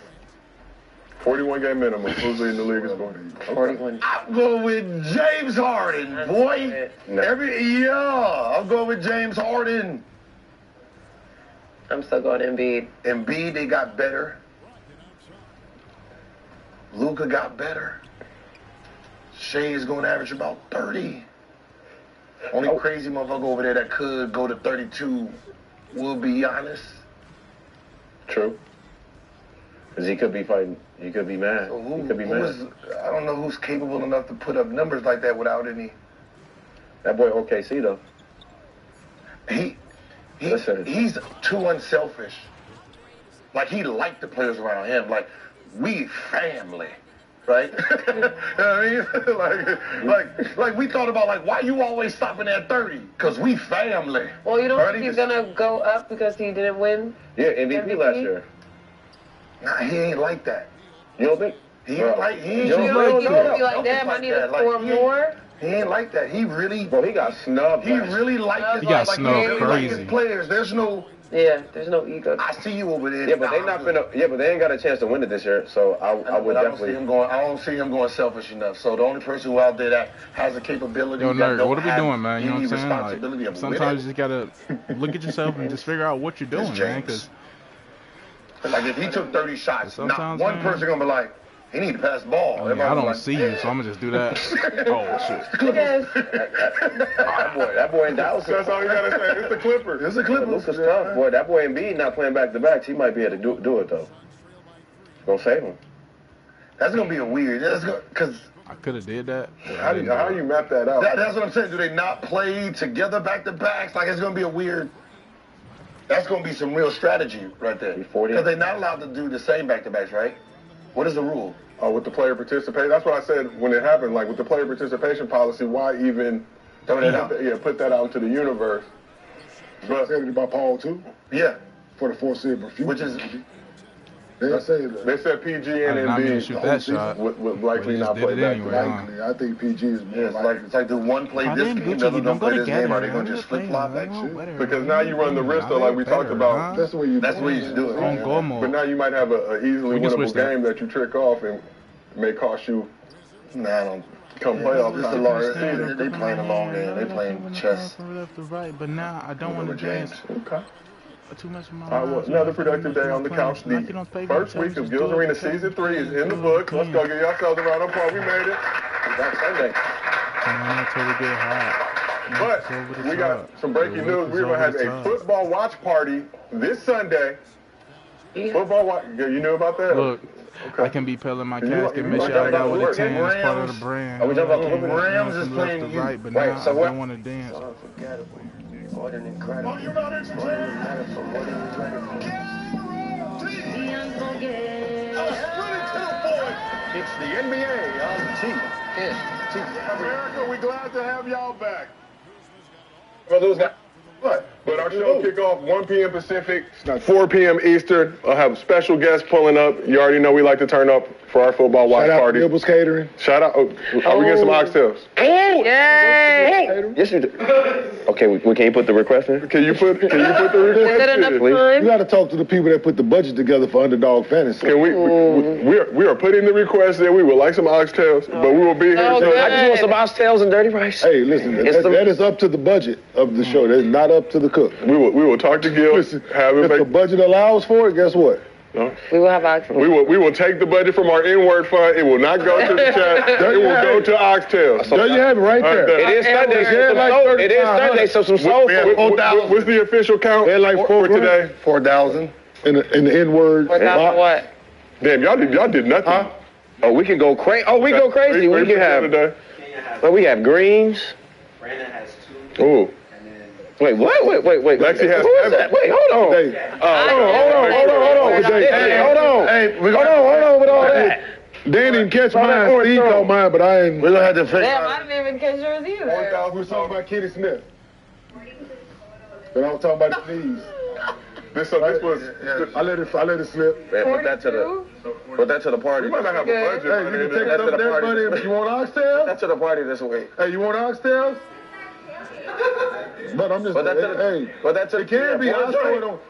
41 game minimum. Who's leading the league in scoring? 41. I'm going with James Harden, boy. I'm going with James Harden. I'm still going Embiid. Embiid, they got better. Luka got better. Shea is going to average about 30. Only crazy motherfucker over there that could go to 32 will be Giannis. True. Because he could be fighting. He could be mad. He could be mad. I don't know who's capable enough to put up numbers like that without any. That boy OKC, though. Listen. He's too unselfish. Like, he liked the players around him. Like, we family. Right? You know what I mean? like we thought about, like, why you always stopping at 30? Because we family. Well, you don't Right? think he's gonna go up because he didn't win? Yeah, MVP last year. Nah, he ain't like that. You don't think? He ain't like he ain't You Just don't like that. be like, damn, I need to Like, score more. He ain't like that. He really, Bro, he got snubbed. he really liked his, He got like, snubbed really liked his crazy. players. There's no, Yeah, there's no ego. I see you over there. Yeah, but they not finna. Yeah, but they ain't got a chance to win it this year. So I would But I don't definitely. see him going. I don't see him going selfish enough. So the only person who out there that has the capability, Yo, that nerd, don't what are we have doing, man? You know what I'm any saying? responsibility Like, of sometimes you winning. just gotta look at yourself and just figure out what you're doing, It's man. James. Because Like if he took 30 shots, not Sometimes, one man. person gonna be like, he need to pass the ball. I mean, I Everybody's don't like, see you, so I'm gonna just do that. Oh shit! Yes. That boy in Dallas. That's all you gotta say. It's the Clippers. It's a Clippers. Luka's tough, boy. That boy Embiid not playing back to backs. He might be able to do it though. Gonna save him. That's gonna be a weird. That's gonna because I could have did that. but I How do didn't do it. you map that out? that's what I'm saying. Do they not play together back to backs? Like it's gonna be a weird. That's gonna be some real strategy right there. 40. Because they're not allowed to do the same back to backs, right? What is the rule? With the player participation. That's what I said when it happened. Like with the player participation policy, why even Throw that out. put that out into the universe? But Said it about Paul too Yeah, for the foreseeable future. which is They say that. they said PG I and did not mean to Embiid shoot that shot. would But likely he just not did play it back anyway, to back. huh? Likely, I think PG is more yeah, it's like the one play I this didn't game, Gucci, the other you don't go play this together, game. Are they man. gonna just flip flop that shit? Because now you run the risk of, like we talked about. That's the way you. That's the way you should do it. On goal mode. But now you might have a easily We can winnable switch that. game that you trick off and may cost you Nah, I don't. come playoff This is time. the long. They playing a long game. They playing chess. From left to right, but now I don't want to James. dance Okay. too much of my All right, well, life. another productive day on the couch. The first week of Gills Arena Season 3 is in the books. Let's go give yourselves a round of applause. We made it. Back Sunday. Until we get hot. But It's over the we top. got some breaking The news. whip We're is going to have over the a top. football watch party this Sunday. Football watch. You knew about that? Look, Okay. I can be peeling my You casket, like make that sure I got about with a the 10. It's part of Rams. the brand. Are we talking about the Looking Rams from is left playing to you. right, but Right, now so I what- don't want to dance. Unforgettable. More than incredible. More than magical. More than incredible. The unforgettable. It's the NBA on America, we're glad to have y'all back. But our show kick off 1 p.m. Pacific, 4 p.m. Eastern. I'll have special guests pulling up. You already know we like to turn up for our football watch Shout out to party. Gilbert's Catering. Shout out. Oh, are we getting some oxtails? Yay! Yes, you do. Okay, we can't put the request in. Can you put the Is that request enough in? You time? got to talk to the people that put the budget together for Underdog Fantasy. Can we are putting the request in. We would like some oxtails, but we will be here. Oh, till- good. I just want some oxtails and dirty rice. Hey, listen, that is up to the budget of the show. That's not up to the cook. We will talk to Gil. Listen, Have him if the make. budget allows for it, guess what? We will have oxygen. We will take the budget from our N-word fund. It will not go to the chat. It will go to oxtails. There you have it right there. It is Sunday. Yeah, like It is Sunday, so some soul food. What's the official count They're like for today? 4,000. In the N-word. What? Damn, y'all did nothing. Oh, we can go crazy. Oh, we go crazy. We can have. today. Well, we have greens. Brandon has 2. Ooh. Wait, what? Wait. Lexi has Who is 7. that? Wait, hold on. Hey, Hold on. Hold on with all that. they didn't catch mine. Steve caught mine, but I ain't. We're gonna have to figure Damn, I out. didn't even catch yours either. We're talking about Kenny Smith. But I'm talking about the knees. This was. I let it slip. Man, put that to the party. We might not have a budget. Hey, you can take some of that money if you want oxtails. That to the party this week. Hey, you want oxtails? But I'm just But that to the- hey. but that to It can be. yeah,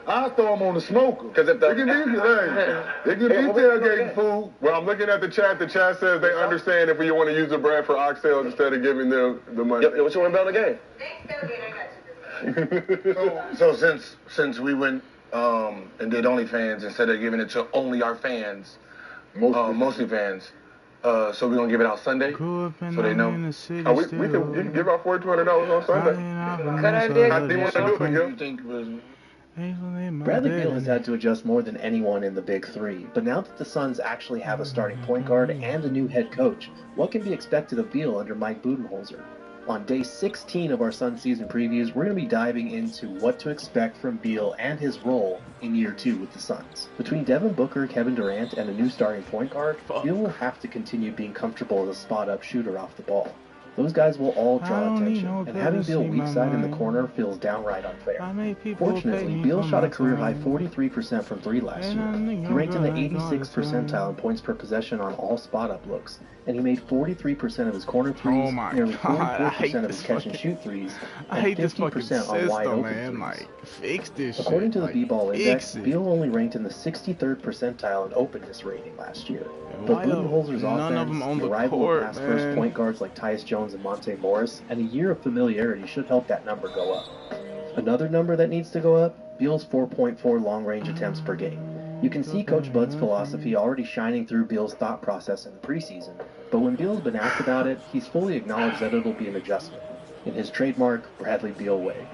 I'll throw them on the smoker. 'Cause if the- it can be, hey, it can be tailgating food. Well, I'm looking at the chat. The chat says they understand if we want to use the bread for oxtails instead of giving them the money. What you want to bet on the game? So since we went and did OnlyFans instead of giving it to only our fans, mostly fans. So we're gonna give it out Sunday, so they know. Oh, you can give out $4,200 on Sunday. Good idea. I think we're gonna do it, Gil. You think was Bradley Beal has had to adjust more than anyone in the Big Three, but now that the Suns actually have a starting point guard and a new head coach, what can be expected of Beal under Mike Budenholzer? On day 16 of our Suns season previews, we're going to be diving into what to expect from Beal and his role in year 2 with the Suns. Between Devin Booker, Kevin Durant, and a new starting point guard, Beal will have to continue being comfortable as a spot-up shooter off the ball. Those guys will all I draw don't need attention, no and having Beal Beal to see weak my side in the mind. corner feels downright unfair. I made people pay Fortunately, me Beal for shot my a career-high time. 43% from 3 last year. He ranked in the 86th percentile in points per possession on all spot-up looks, and he made 43% of his corner threes, Oh my nearly God, I 44% hate of this his catch-and-shoot fucking- threes, I and hate this fucking 50% on system, wide-open man. threes. Like, fix this shit. According to the Like, B-Ball Index, fix it. Beal only ranked in the 63rd percentile in openness rating last year. And But why are Budenholzer's none of offense, them on the the arrival court, of past first man? point guards like Tyus Jones and Monte Morris, and a year of familiarity should help that number go up. Another number that needs to go up, Beal's 4.4 long-range attempts per game. You can see Coach Bud's philosophy already shining through Beal's thought process in the preseason, but when Beal's been asked about it, he's fully acknowledged that it'll be an adjustment, in his trademark Bradley Beal way.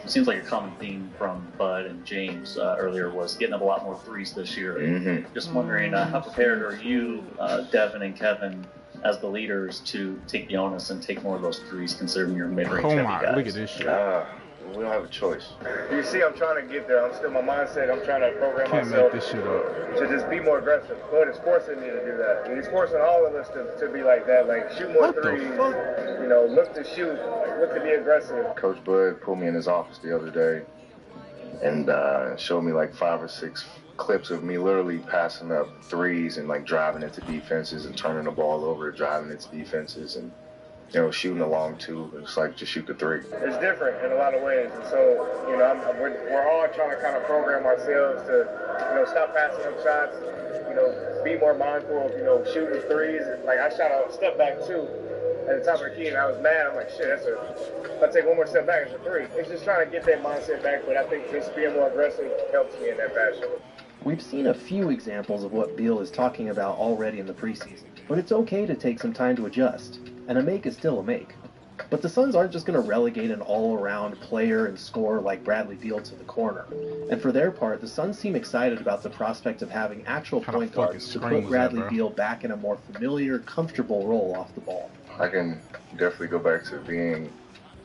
It seems like a common theme from Bud and James earlier was getting up a lot more threes this year. Mm-hmm. Just wondering, how prepared are you, Devin and Kevin, as the leaders to take the onus and take more of those threes, considering your mid-range Oh heavy my, guys? look at this shit. We don't have a choice. You see, I'm trying to get there. I'm still my mindset. I'm trying to program Can't myself make this shit up. to just be more aggressive. But it's forcing me to do that. And it's forcing all of us to be like that. Like, shoot more What the threes. fuck? You know, look to shoot. Like, look to be aggressive. Coach Bud pulled me in his office the other day and showed me like 5 or 6 clips of me literally passing up threes and like driving into defenses and turning the ball over, driving into defenses and, you know, shooting a long two. It's like just shoot the three. It's different in a lot of ways. And so, you know, we're all trying to kind of program ourselves to, you know, stop passing up shots, you know, be more mindful of, you know, shooting threes. Like, I shot a step back too at the top of the key, and I was mad. I'm like, shit, if I take one more step back, it's a three. It's just trying to get that mindset back, but I think just being more aggressive helps me in that fashion. We've seen a few examples of what Beal is talking about already in the preseason, but it's okay to take some time to adjust, and a make is still a make. But the Suns aren't just going to relegate an all-around player and scorer like Bradley Beal to the corner. And for their part, the Suns seem excited about the prospect of having actual point guards to put Bradley Beal back in a more familiar, comfortable role off the ball. I can definitely go back to being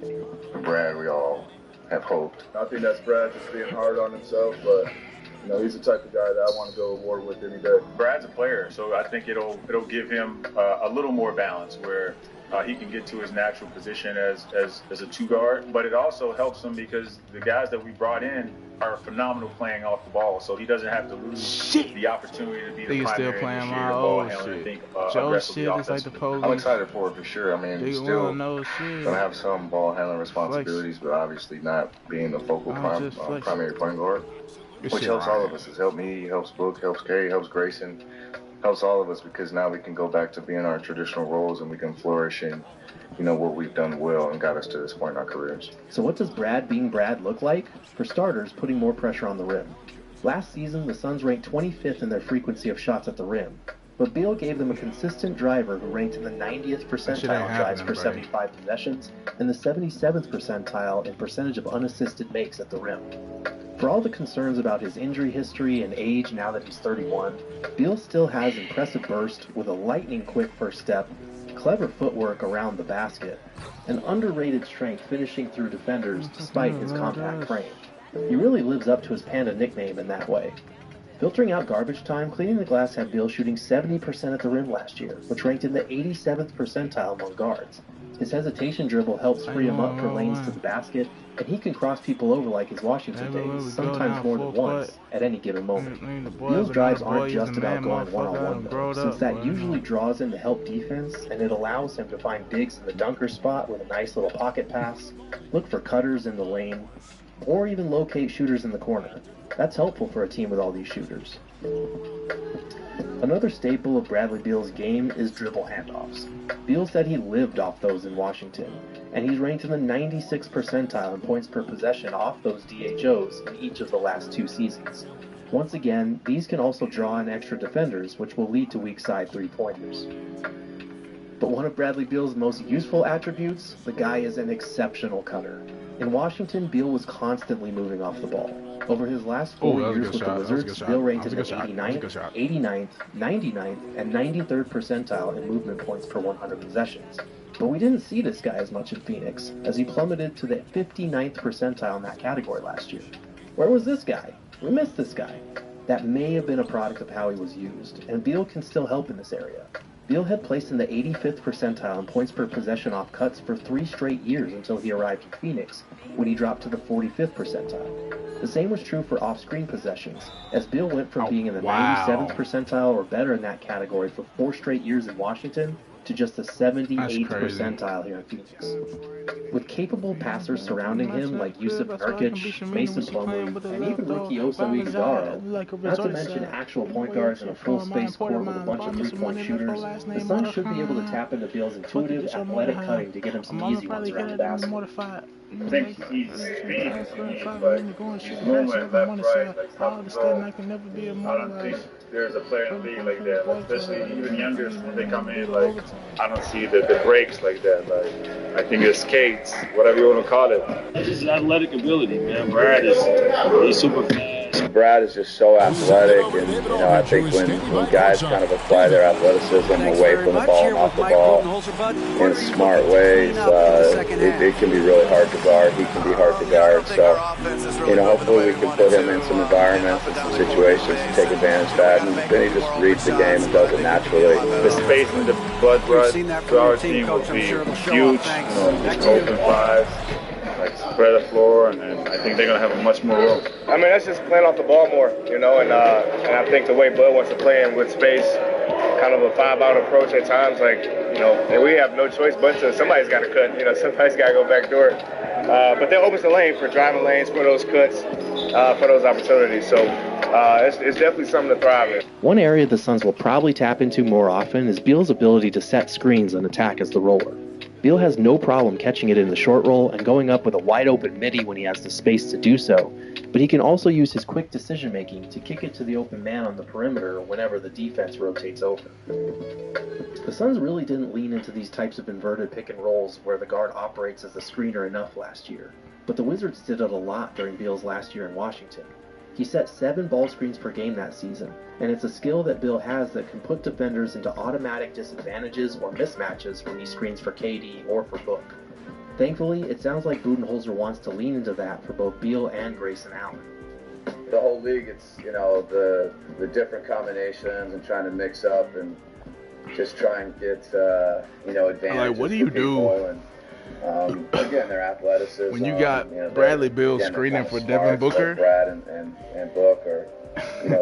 the Brad we all have hoped. I think that's Brad just being hard on himself, but you know, he's the type of guy that I want to go to war with any day. Brad's a player, so I think it'll give him a little more balance where he can get to his natural position as a two guard. But it also helps him because the guys that we brought in are phenomenal playing off the ball, so he doesn't have to lose the opportunity to be the primary initiator, ball handler, and think aggressively offensively. I'm excited for it for sure. I mean, still gonna have some ball handling responsibilities, but obviously not being the focal primary point guard. Which helps all of us. It's helped me, helps Book, helps Kay, helps Grayson, helps all of us because now we can go back to being our traditional roles and we can flourish in, you know, what we've done well and got us to this point in our careers. So what does Brad being Brad look like? For starters, putting more pressure on the rim. Last season, the Suns ranked 25th in their frequency of shots at the rim, but Beal gave them a consistent driver who ranked in the 90th percentile in drives per 75 possessions and the 77th percentile in percentage of unassisted makes at the rim. For all the concerns about his injury history and age now that he's 31, Beal still has impressive burst with a lightning-quick first step, clever footwork around the basket, and underrated strength finishing through defenders despite his compact frame. He really lives up to his Panda nickname in that way. Filtering out garbage time, cleaning the glass had Beal shooting 70% at the rim last year, which ranked in the 87th percentile among guards. His hesitation dribble helps free him up for lanes to the basket, and he can cross people over like his Washington days, sometimes more than once, at any given moment. Beal's drives aren't just about going one-on-one though, since that usually draws in the help defense, and it allows him to find digs in the dunker spot with a nice little pocket pass, look for cutters in the lane, or even locate shooters in the corner. That's helpful for a team with all these shooters. Another staple of Bradley Beal's game is dribble handoffs. Beal said he lived off those in Washington, and he's ranked in the 96th percentile in points per possession off those DHOs in each of the last 2 seasons. Once again, these can also draw in extra defenders, which will lead to weak side three-pointers. But one of Bradley Beal's most useful attributes, the guy is an exceptional cutter. In Washington, Beal was constantly moving off the ball. Over his last 4 years with the Wizards, Beal ranked in the 89th, 89th, 99th, and 93rd percentile in movement points per 100 possessions. But we didn't see this guy as much in Phoenix, as he plummeted to the 59th percentile in that category last year. Where was this guy? We missed this guy. That may have been a product of how he was used, and Beal can still help in this area. Beal had placed in the 85th percentile in points per possession off cuts for 3 straight years until he arrived in Phoenix, when he dropped to the 45th percentile. The same was true for off-screen possessions, as Beal went from being in the 97th percentile or better in that category for 4 straight years in Washington to just the 78th percentile here in Phoenix. With capable passers surrounding him like Yusuf Nurkic, Mason Plumlee, and even rookie Oso Ighodaro, not to mention actual point guards in a full-space court with a bunch of three-point shooters, the Suns should be able to tap into Beal's intuitive, athletic cutting to get him some easy ones around the basket. I think he's speed, but he's moving left, right, like top to go. I don't think there's a player in the league like that, especially even younger when they come in. Like, I don't see the breaks like that. Like, I think it's skates, whatever you want to call it. It's just athletic ability, man. Brad he's super fast. Brad is just so athletic, and I think when guys kind of apply their athleticism away from the ball and off the ball in smart ways, it can be really hard to guard. He can be hard to guard. So, hopefully we can put him in some environments and some situations to take advantage of that, and then he just reads the game and does it naturally. The space and the blood rush to our team will be huge. Just open fives. Like spread the floor, and I think they're going to have a much more room. I mean, that's just playing off the ball more, and I think the way Bud wants to play in with space, kind of a 5-out approach at times, and we have no choice but to, somebody's got to cut, somebody's got to go back door. But that opens the lane for driving lanes, for those cuts, for those opportunities. So it's definitely something to thrive in. One area the Suns will probably tap into more often is Beal's ability to set screens and attack as the roller. Beal has no problem catching it in the short roll and going up with a wide-open midi when he has the space to do so, but he can also use his quick decision-making to kick it to the open man on the perimeter whenever the defense rotates over. The Suns really didn't lean into these types of inverted pick-and-rolls where the guard operates as a screener enough last year, but the Wizards did it a lot during Beal's last year in Washington. He set 7 ball screens per game that season, and it's a skill that Beal has that can put defenders into automatic disadvantages or mismatches when he screens for KD or for Book. Thankfully, it sounds like Budenholzer wants to lean into that for both Beal and Grayson Allen. The whole league, it's, the different combinations and trying to mix up and just try and get, advantages. Like, what do you do? Again, their athleticism. When you got Bradley Beal screening for Devin Booker, Brad and Book are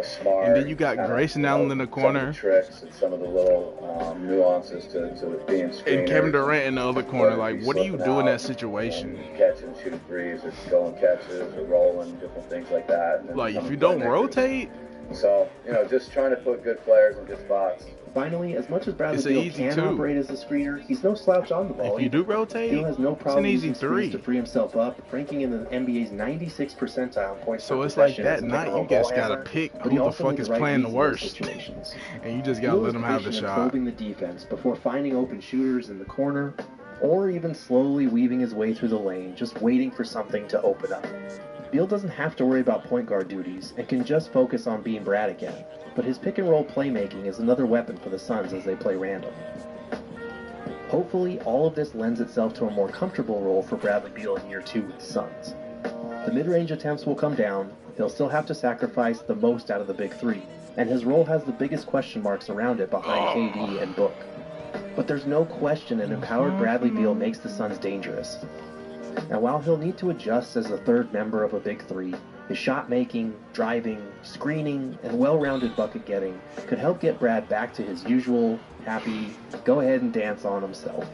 smart. And then you got Grayson Allen in the corner. Some of the tricks and some of the little nuances to being screened. And Kevin Durant in the other corner. Like, what do you do in that situation? Catching, shooting threes, or going catches, or rolling, different things like that. Like, if you don't rotate. So, just trying to put good players in good spots. Finally, as much as Bradley Beal can operate as a screener, he's no slouch on the ball. If you do rotate, Beal has no problem using screens to free himself up, ranking in the NBA's 96th percentile in points per So it's like possession that night, you just gotta pick who the fuck is playing the worst, and you just gotta let them have the shot. Probing the defense before finding open shooters in the corner, or even slowly weaving his way through the lane, just waiting for something to open up. Beal doesn't have to worry about point guard duties and can just focus on being Brad again, but his pick-and-roll playmaking is another weapon for the Suns as they play random. Hopefully, all of this lends itself to a more comfortable role for Bradley Beal in year 2 with the Suns. The mid-range attempts will come down, he'll still have to sacrifice the most out of the big 3, and his role has the biggest question marks around it behind KD and Book. But there's no question an empowered Bradley Beal makes the Suns dangerous. Now, while he'll need to adjust as a third member of a big 3, his shot-making, driving, screening, and well-rounded bucket-getting could help get Brad back to his usual, happy, go-ahead-and-dance-on himself.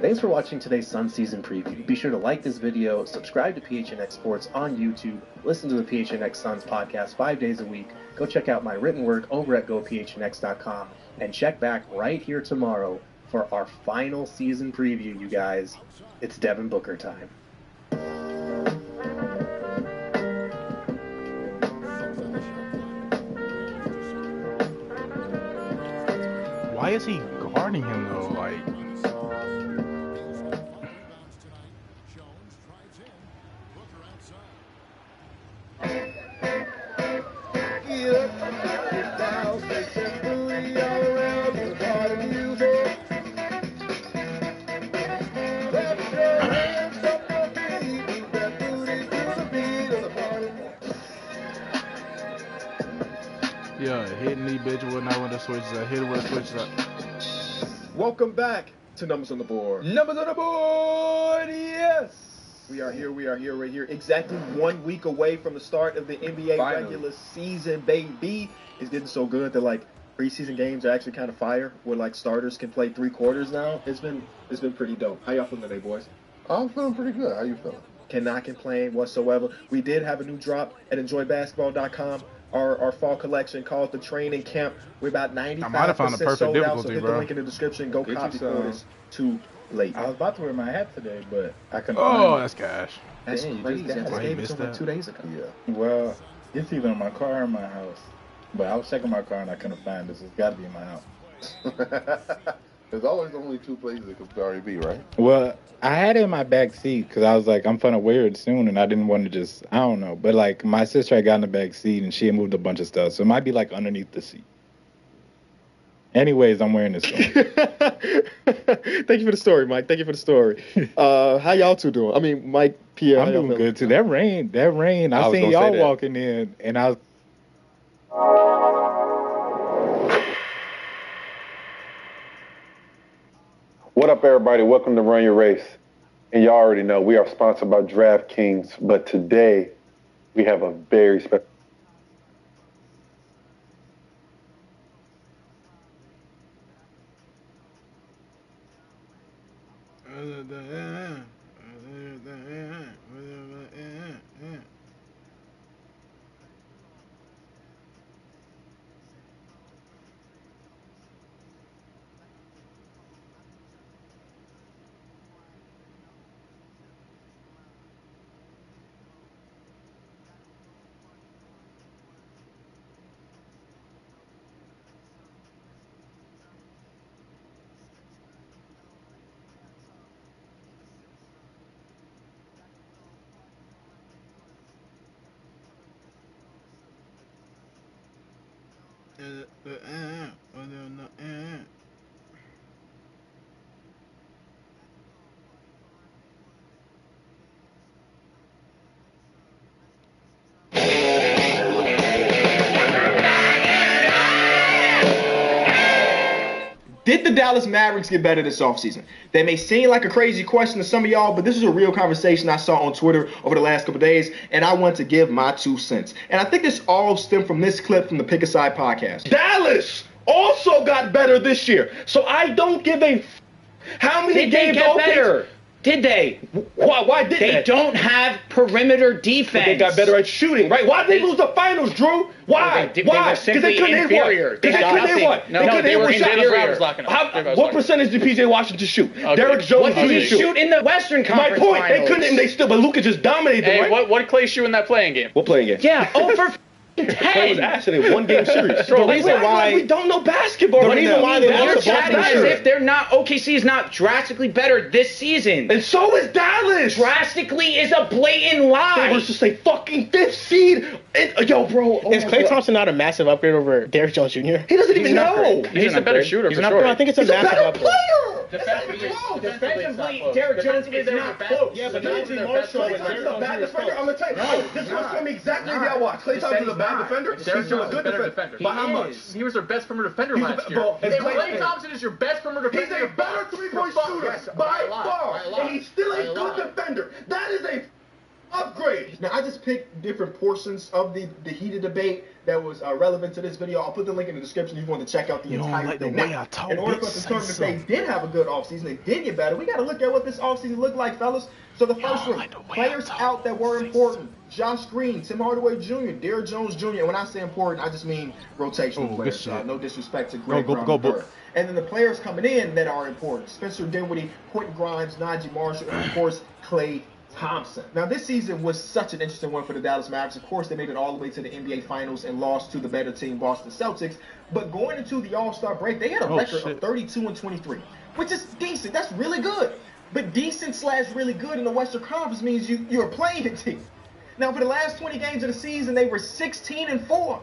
Thanks for watching today's Suns season preview. Be sure to like this video, subscribe to PHNX Sports on YouTube, listen to the PHNX Suns podcast 5 days a week, go check out my written work over at gophnx.com, and check back right here tomorrow for our final season preview, you guys. It's Devin Booker time. Why is he guarding him though? Like, Yeah, hitting these bitch when I want to switch up. Hit it with a switch up. Welcome back to Numbers on the Board. Numbers on the Board, yes! We are here right here. Exactly 1 week away from the start of the NBA regular season, baby. It's getting so good that, like, preseason games are actually kind of fire, where, like, starters can play 3 quarters now. It's been pretty dope. How y'all feeling today, boys? I'm feeling pretty good. How you feeling? Cannot complain whatsoever. We did have a new drop at enjoybasketball.com. Our fall collection called the Training Camp. We're about 95% sold out, so hit the link in the description. Go copy for it's too late. I was about to wear my hat today, but I couldn't find it. Oh, that's cash. That's crazy. I just gave it to him 2 days ago. Yeah. Well, it's either in my car or in my house. But I was checking my car and I couldn't find this. It's got to be in my house. There's always only 2 places it could already be, right? Well, I had it in my back seat because I was like, I'm finna wear it soon, and I didn't want to just, I don't know. But, like, my sister had got in the back seat, and she had moved a bunch of stuff, so it might be, like, underneath the seat. Anyways, I'm wearing this one. Thank you for the story, Mike. Thank you for the story. How y'all two doing? I mean, Mike, Pierre, I'm doing good, too. That rain, I seen y'all walking in, and I was... What up, everybody? Welcome to Run Your Race. And y'all already know we are sponsored by DraftKings, but today we have a very special. Did the Dallas Mavericks get better this offseason? That may seem like a crazy question to some of y'all, but this is a real conversation I saw on Twitter over the last couple of days, and I want to give my 2 cents. And I think this all stemmed from this clip from the Pick a Side podcast. Dallas also got better this year, so I don't give a how many games get better? Did they? Why did they? They don't have perimeter defense. But they got better at shooting, right? Why did they lose the finals, Drew? Why? Why? Because they couldn't inferior. hit one. Because they couldn't hit one. No, they were inferior. What percentage did P.J. Washington shoot? Okay. Derek Jones what did he shoot in the Western Conference My point. Finals. They couldn't, and they still. But Luka just dominated them. Hey, right? what did Clay shoot in that playing game? What playing game? Yeah, over 10. Clay was actually in 1-game series. The reason why we don't know basketball. The reason why you're chatting as if they're not. OKC is not drastically better this season, and so is Dallas. Drastically is a blatant lie. They were just a fucking 5th seed. And, yo, bro, is Klay Thompson not a massive upgrade over Derrick Jones Jr.? He doesn't even know. He's a better shooter for sure. I think it's a massive upgrade. Defensively, Derrick Jones is not close. Yeah, but Najee Marshall is a bad defender. I'm gonna tell you, this was from exactly how I watched. Klay Thompson's a bad defender. Derrick Jones is a good defender. By how much? He was their best perimeter defender last year. Klay Thompson is your best perimeter defender. He's a better 3-point shooter by far, and he's still a good defender. That is a upgrade. Now, I just picked different portions of the heated debate that was relevant to this video. I'll put the link in the description if you want to check out the entire thing. Now, in order for us to determine if they did have a good offseason, they did get better, we got to look at what this offseason looked like, fellas. So the first one, players out that were important. Josh Green, Tim Hardaway Jr., Derrick Jones Jr. And when I say important, I just mean rotational players. No disrespect to Greg Brown. And then the players coming in that are important. Spencer Dinwiddie, Quentin Grimes, Najee Marshall, and of course, Klay Thompson. Now, this season was such an interesting one for the Dallas Mavericks. Of course, they made it all the way to the NBA Finals and lost to the better team, Boston Celtics. But going into the All-Star break, they had a record of 32-23, which is decent. That's really good. But decent/really good in the Western Conference means you're playing a team. Now, for the last 20 games of the season, they were 16-4.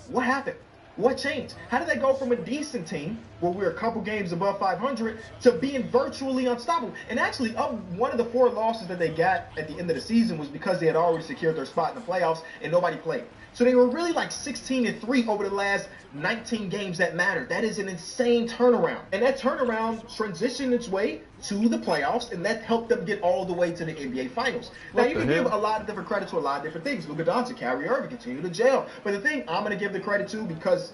What happened? What changed? How did they go from a decent team, where we're a couple games above 500, to being virtually unstoppable? And actually, one of the 4 losses that they got at the end of the season was because they had already secured their spot in the playoffs and nobody played. So they were really like 16-3 over the last 19 games that mattered. That is an insane turnaround. And that turnaround transitioned its way to the playoffs, and that helped them get all the way to the NBA Finals. Now, you can give a lot of different credit to a lot of different things. Luka Doncic, Kyrie Irving continue to gel. But the thing I'm going to give the credit to, because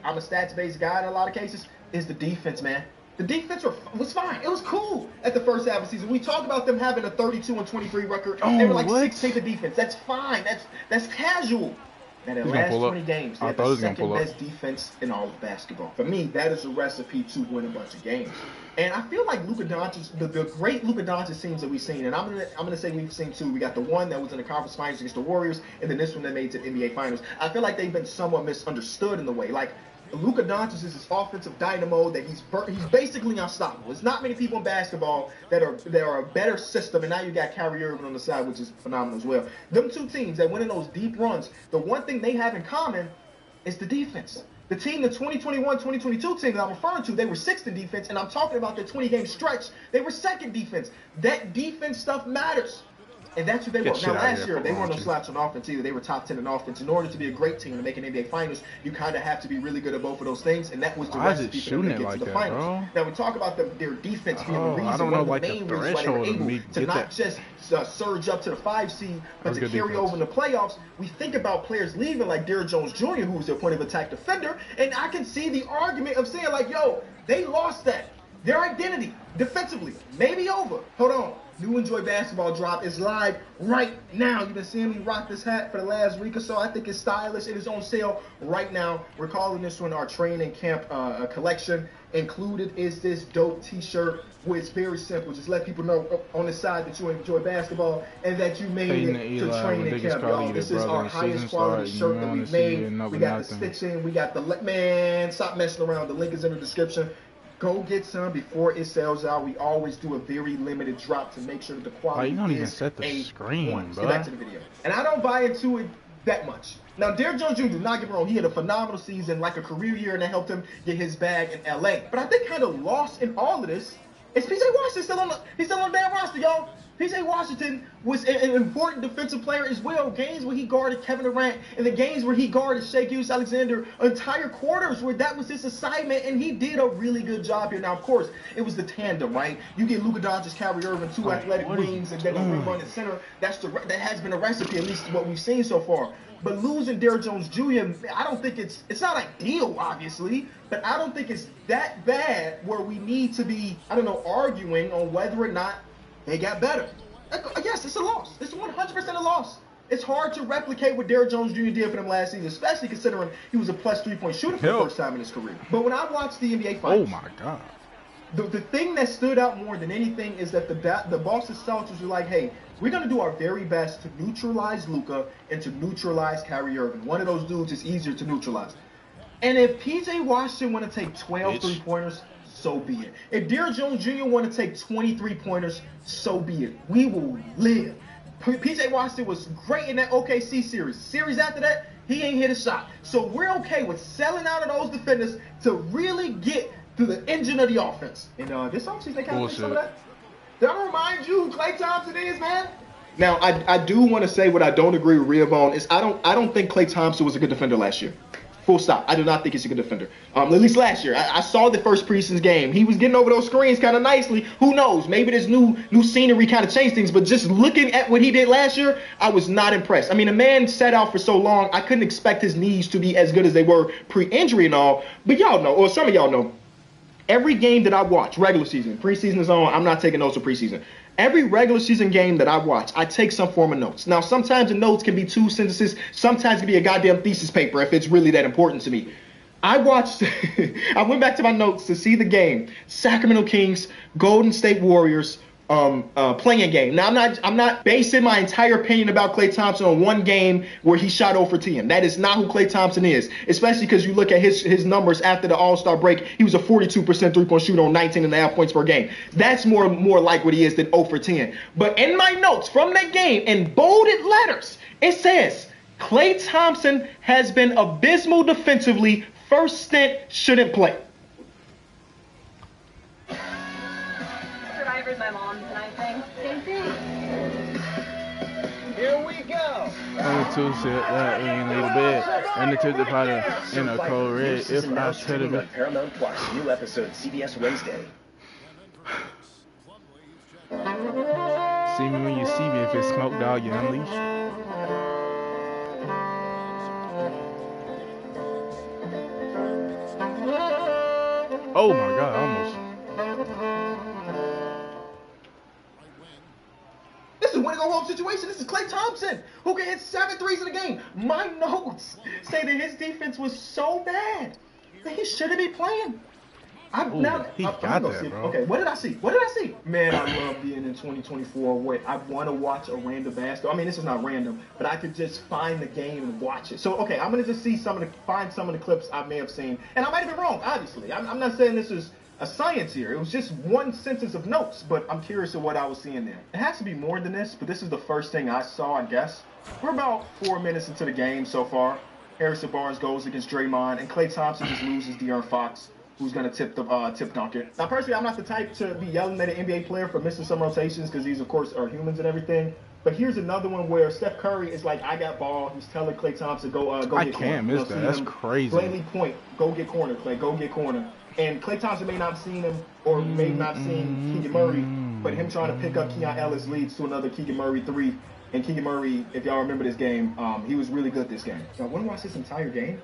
I'm a stats-based guy in a lot of cases, is the defense, man. The defense was fine. It was cool at the first half of the season. We talk about them having a 32-23 record. They were like 16th in defense. That's fine. That's casual. And in the last 20 games, they have the second best defense in all of basketball. For me, that is a recipe to win a bunch of games. And I feel like Luka Doncic, the great Luka Doncic teams that we've seen, and I'm gonna say we've seen 2. We got the one that was in the conference finals against the Warriors, and then this one that made it to the NBA Finals. I feel like they've been somewhat misunderstood in the way. Like, Luka Doncic is this offensive dynamo that he's basically unstoppable. There's not many people in basketball that are a better system, and now you got Kyrie Irving on the side, which is phenomenal as well. Them 2 teams that went in those deep runs, the one thing they have in common is the defense. The 2021-2022 team that I'm referring to, they were 6th in defense, and I'm talking about the 20-game stretch. They were 2nd defense. That defense stuff matters. And that's what they were. Now, last year, they weren't no slouch on offense either. They were top 10 in offense. In order to be a great team and make an NBA Finals, you kind of have to be really good at both of those things, and that was the recipe for them to get to the finals. Bro? Now, we talk about their defense being the reason, one of the main reasons why they were able to not just surge up to the 5 seed, but to carry over in the playoffs. We think about players leaving like Derrick Jones Jr., who was their point of attack defender, and I can see the argument of saying, like, yo, they lost that. Their identity, defensively, maybe over. Hold on. New Enjoy Basketball drop is live right now. You've been seeing me rock this hat for the last week or so. I think it's stylish. It is on sale right now. We're calling this one our training camp collection. Included is this dope t-shirt, where it's very simple. Just let people know on the side that you enjoy basketball and that you made it to training camp, y'all. This is our highest quality shirt that we've made. We got the stitching. We got the, man, stop messing around. The link is in the description. Go get some before it sells out. We always do a very limited drop to make sure that the quality you don't even set the screen, bro. Let's get back to the video. And I don't buy into it that much. Now, Derrick Jones Jr., do not get me wrong, he had a phenomenal season, like a career year, and that helped him get his bag in LA. But I think kind of lost in all of this is P.J. Washington. He's still on the damn roster, y'all. P.J. Washington was an important defensive player as well. Games where he guarded Kevin Durant and the games where he guarded Shai Gilgeous-Alexander, entire quarters where that was his assignment, and he did a really good job here. Now, of course, it was the tandem, right? You get Luka Doncic, Kyrie Irving, 2 athletic wings, and then a rim run at center. That has been a recipe, at least what we've seen so far. But losing Derrick Jones Jr., I don't think it's not ideal, obviously, but I don't think it's that bad where we need to be, arguing on whether or not they got better. Yes, it's a loss. It's 100% a loss. It's hard to replicate what Derrick Jones Jr. did for them last season, especially considering he was a plus 3-point shooter for the first time in his career. But when I watched the NBA Finals, oh my God, the thing that stood out more than anything is that the Boston Celtics were like, hey, we're going to do our very best to neutralize Luka and to neutralize Kyrie Irving. One of those dudes is easier to neutralize. And if P.J. Washington want to take 12 three-pointers, so be it. If Derrick Jones Jr. want to take 23 pointers, so be it. We will live. P.J. Washington was great in that OKC series. Series after that, he ain't hit a shot. So we're okay with selling out of those defenders to really get to the engine of the offense. And this offseason, they kind of did some of that. Did I remind you who Klay Thompson is, man? Now, I do want to say what I don't agree with Rehoboam is I don't think Klay Thompson was a good defender last year. Full stop. I do not think he's a good defender. At least last year. I saw the first preseason game. He was getting over those screens kind of nicely. Who knows? Maybe this new scenery kind of changed things. But just looking at what he did last year, I was not impressed. I mean, a man sat out for so long, I couldn't expect his knees to be as good as they were pre-injury and all. But y'all know, or some of y'all know, every game that I watch, regular season, preseason is on, I'm not taking notes for preseason. Every regular season game that I watch, I take some form of notes. Now, sometimes the notes can be 2 sentences. Sometimes it can be a goddamn thesis paper if it's really that important to me. I went back to my notes to see the game. Sacramento Kings, Golden State Warriors, playing game. Now, I'm not basing my entire opinion about Klay Thompson on one game where he shot 0 for 10. That is not who Klay Thompson is, especially because you look at his numbers after the All-Star break. He was a 42% three-point shooter on 19.5 points per game. That's more like what he is than 0 for 10. But in my notes from that game, in bolded letters, it says Klay Thompson has been abysmal defensively. First stint, shouldn't play. That's what I heard my mom tonight saying. Same thing. Here we go. And the two said that in a little bit. And the two that probably in a cold red. If I could have been. Paramount Plus, new episode CBS Wednesday. See me when you see me. If it's Smoke Dog, you unleash. Oh my God, almost. This is a win-go-home situation. This is Klay Thompson, who can hit 7 threes in the game. My notes say that his defense was so bad that he shouldn't be playing. He got that, bro. Okay, what did I see? Man, I love being in 2024 where I want to watch a random basketball. I mean, this is not random, but I could just find the game and watch it. So, okay, I'm going to just find some of the clips I may have seen. And I might have been wrong, obviously. I'm not saying this is a science here. It was just one sentence of notes, but I'm curious of what I was seeing there. It has to be more than this, but this is the first thing I saw, I guess. We're about 4 minutes into the game so far. Harrison Barnes goes against Draymond, and Klay Thompson just loses De'Aaron Fox, who's going to tip dunk it. Now, personally, I'm not the type to be yelling at an NBA player for missing some rotations because these, of course, are humans and everything. But here's another one where Steph Curry is like, I got ball. He's telling Klay Thompson, go get corner. I can't miss that. That's crazy. Blatantly point. Go get corner, Klay. Go get corner. And Klay Thompson may not have seen him or may not have seen Keegan Murray, but him trying to pick up Keon Ellis leads to another Keegan Murray 3. And Keegan Murray, if y'all remember this game, he was really good this game. So I want to watch this entire game,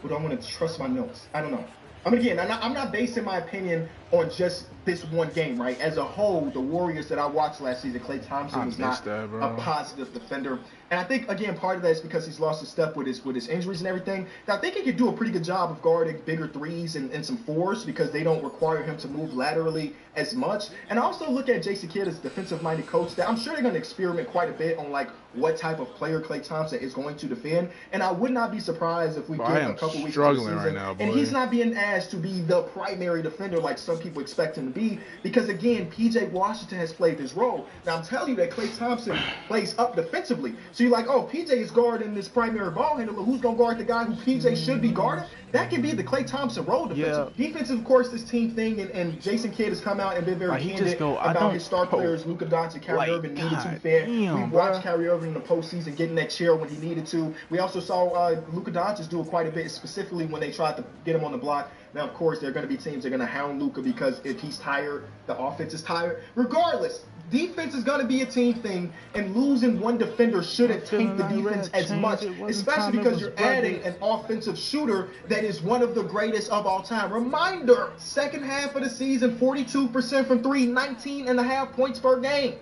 or do I want to trust my notes? I don't know. I mean, again, I'm not basing my opinion on just this one game, right? As a whole, the Warriors that I watched last season, Klay Thompson was not a positive defender. And I think, again, part of that is because he's lost a step with his injuries and everything. Now, I think he could do a pretty good job of guarding bigger threes and some fours because they don't require him to move laterally as much. And I also look at Jason Kidd as a defensive-minded coach that I'm sure they're going to experiment quite a bit on, like, what type of player Klay Thompson is going to defend. And I would not be surprised if we get a couple weeks into the season. Right now, boy. And he's not being asked to be the primary defender like some people expect him to be because, again, P.J. Washington has played this role. Now, I'm telling you that Klay Thompson plays up defensively. So you're like, oh, P.J. is guarding this primary ball handler. Who's going to guard the guy who P.J. should be guarding? That can be the Klay Thompson role defensive. Yeah. Defense, of course, this team thing, and Jason Kidd has come out and been very candid about his star players, Luka Doncic and Kyrie Irving needed to fit. We watched Kyrie Irving in the postseason getting that chair when he needed to. We also saw Luka Doncic do it quite a bit, specifically when they tried to get him on the block. Now, of course, there are going to be teams that are going to hound Luka because if he's tired, the offense is tired. Regardless, defense is going to be a team thing, and losing one defender shouldn't take the defense as much, especially because you're adding an offensive shooter that is one of the greatest of all time. Reminder, second half of the season, 42% from 3, 19.5 points per game.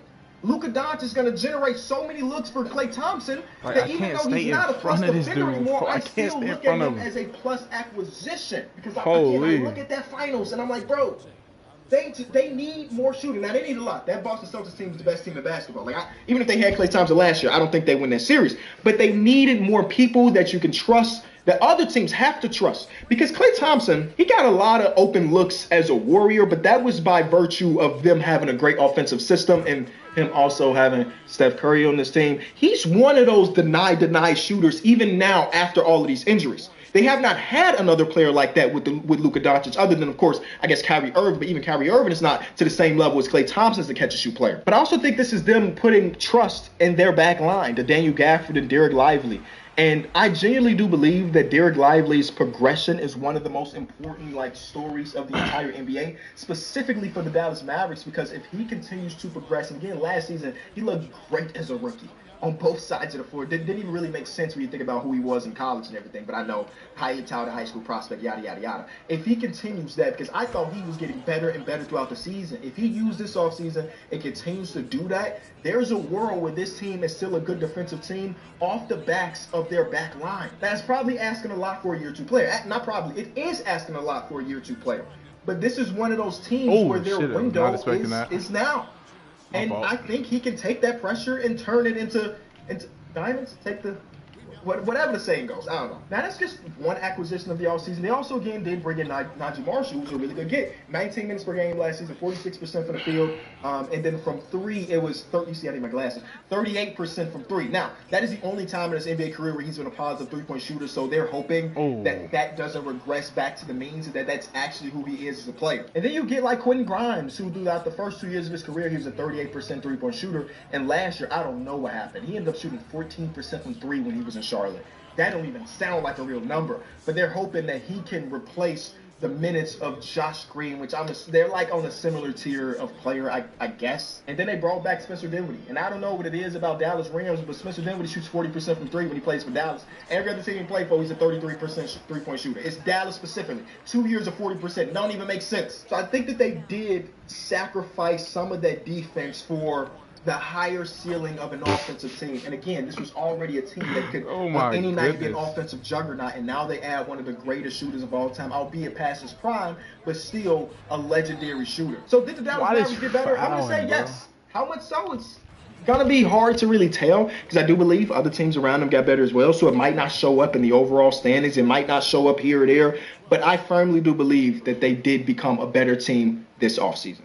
Luka Doncic is going to generate so many looks for Klay Thompson that even though he's not a plus defender anymore, I still look at him as a plus acquisition. Because I look at that finals and I'm like, bro, they need more shooting. Now, they need a lot. That Boston Celtics team is the best team in basketball. Like, even if they had Klay Thompson last year, I don't think they win that series. But they needed more people that you can trust, that other teams have to trust. Because Klay Thompson, he got a lot of open looks as a Warrior, but that was by virtue of them having a great offensive system and him also having Steph Curry on this team. He's one of those deny shooters even now after all of these injuries. They have not had another player like that with Luka Doncic, other than, of course, I guess Kyrie Irving. But even Kyrie Irving is not to the same level as Klay Thompson as a catch-and-shoot player. But I also think this is them putting trust in their back line, to Daniel Gafford and Derek Lively. And I genuinely do believe that Derek Lively's progression is one of the most important stories of the entire NBA, specifically for the Dallas Mavericks, because if he continues to progress, and again, last season, he looked great as a rookie on both sides of the floor. Didn't even really make sense when you think about who he was in college and everything, but I know, highly touted high school prospect, yada, yada, yada. If he continues that, because I thought he was getting better and better throughout the season, if he used this offseason and continues to do that, there's a world where this team is still a good defensive team off the backs of their back line. That's probably asking a lot for a year two player. Not probably, it is asking a lot for a year two player. But this is one of those teams where their window is now. And I think he can take that pressure and turn it into diamonds. Take the whatever the saying goes. I don't know. Now, that's just one acquisition of the offseason. They also, again, did bring in Najee Marshall, who's a really good get. 19 minutes per game last season, 46% from the field. And then from three, it was 30. See, I need my glasses. 38% from three. Now, that is the only time in his NBA career where he's been a positive three-point shooter, so they're hoping that doesn't regress back to the means, that that's actually who he is as a player. And then you get like Quentin Grimes, who throughout the first 2 years of his career, he was a 38% three-point shooter. And last year, I don't know what happened. He ended up shooting 14% from three when he was in Charlotte. That don't even sound like a real number. But they're hoping that he can replace the minutes of Josh Green, which they're like on a similar tier of player, I guess. And then they brought back Spencer Dinwiddie. And I don't know what it is about Dallas Rams, but Spencer Dinwiddie shoots 40% from three when he plays for Dallas. Every other team he played for, he's a 33% three-point shooter. It's Dallas specifically. 2 years of 40% don't even make sense. So I think that they did sacrifice some of that defense for the higher ceiling of an offensive team. And again, this was already a team that could on any night be an offensive juggernaut, and now they add one of the greatest shooters of all time, albeit past his prime, but still a legendary shooter. So did the Dallas Mavericks get better? I'm going to say yes. How much so? It's going to be hard to really tell, because I do believe other teams around them got better as well, so it might not show up in the overall standings. It might not show up here or there, but I firmly do believe that they did become a better team this offseason.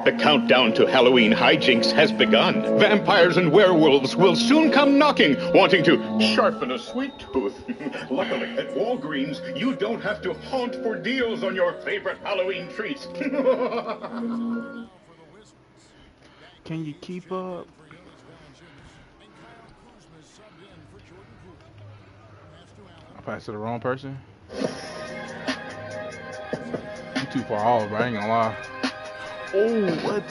The countdown to Halloween hijinks has begun. Vampires and werewolves will soon come knocking, wanting to sharpen a sweet tooth. Luckily, at Walgreens, you don't have to haunt for deals on your favorite Halloween treats. Can you keep up? I passed to the wrong person. You too far off, bro. I ain't gonna lie. Oh, what?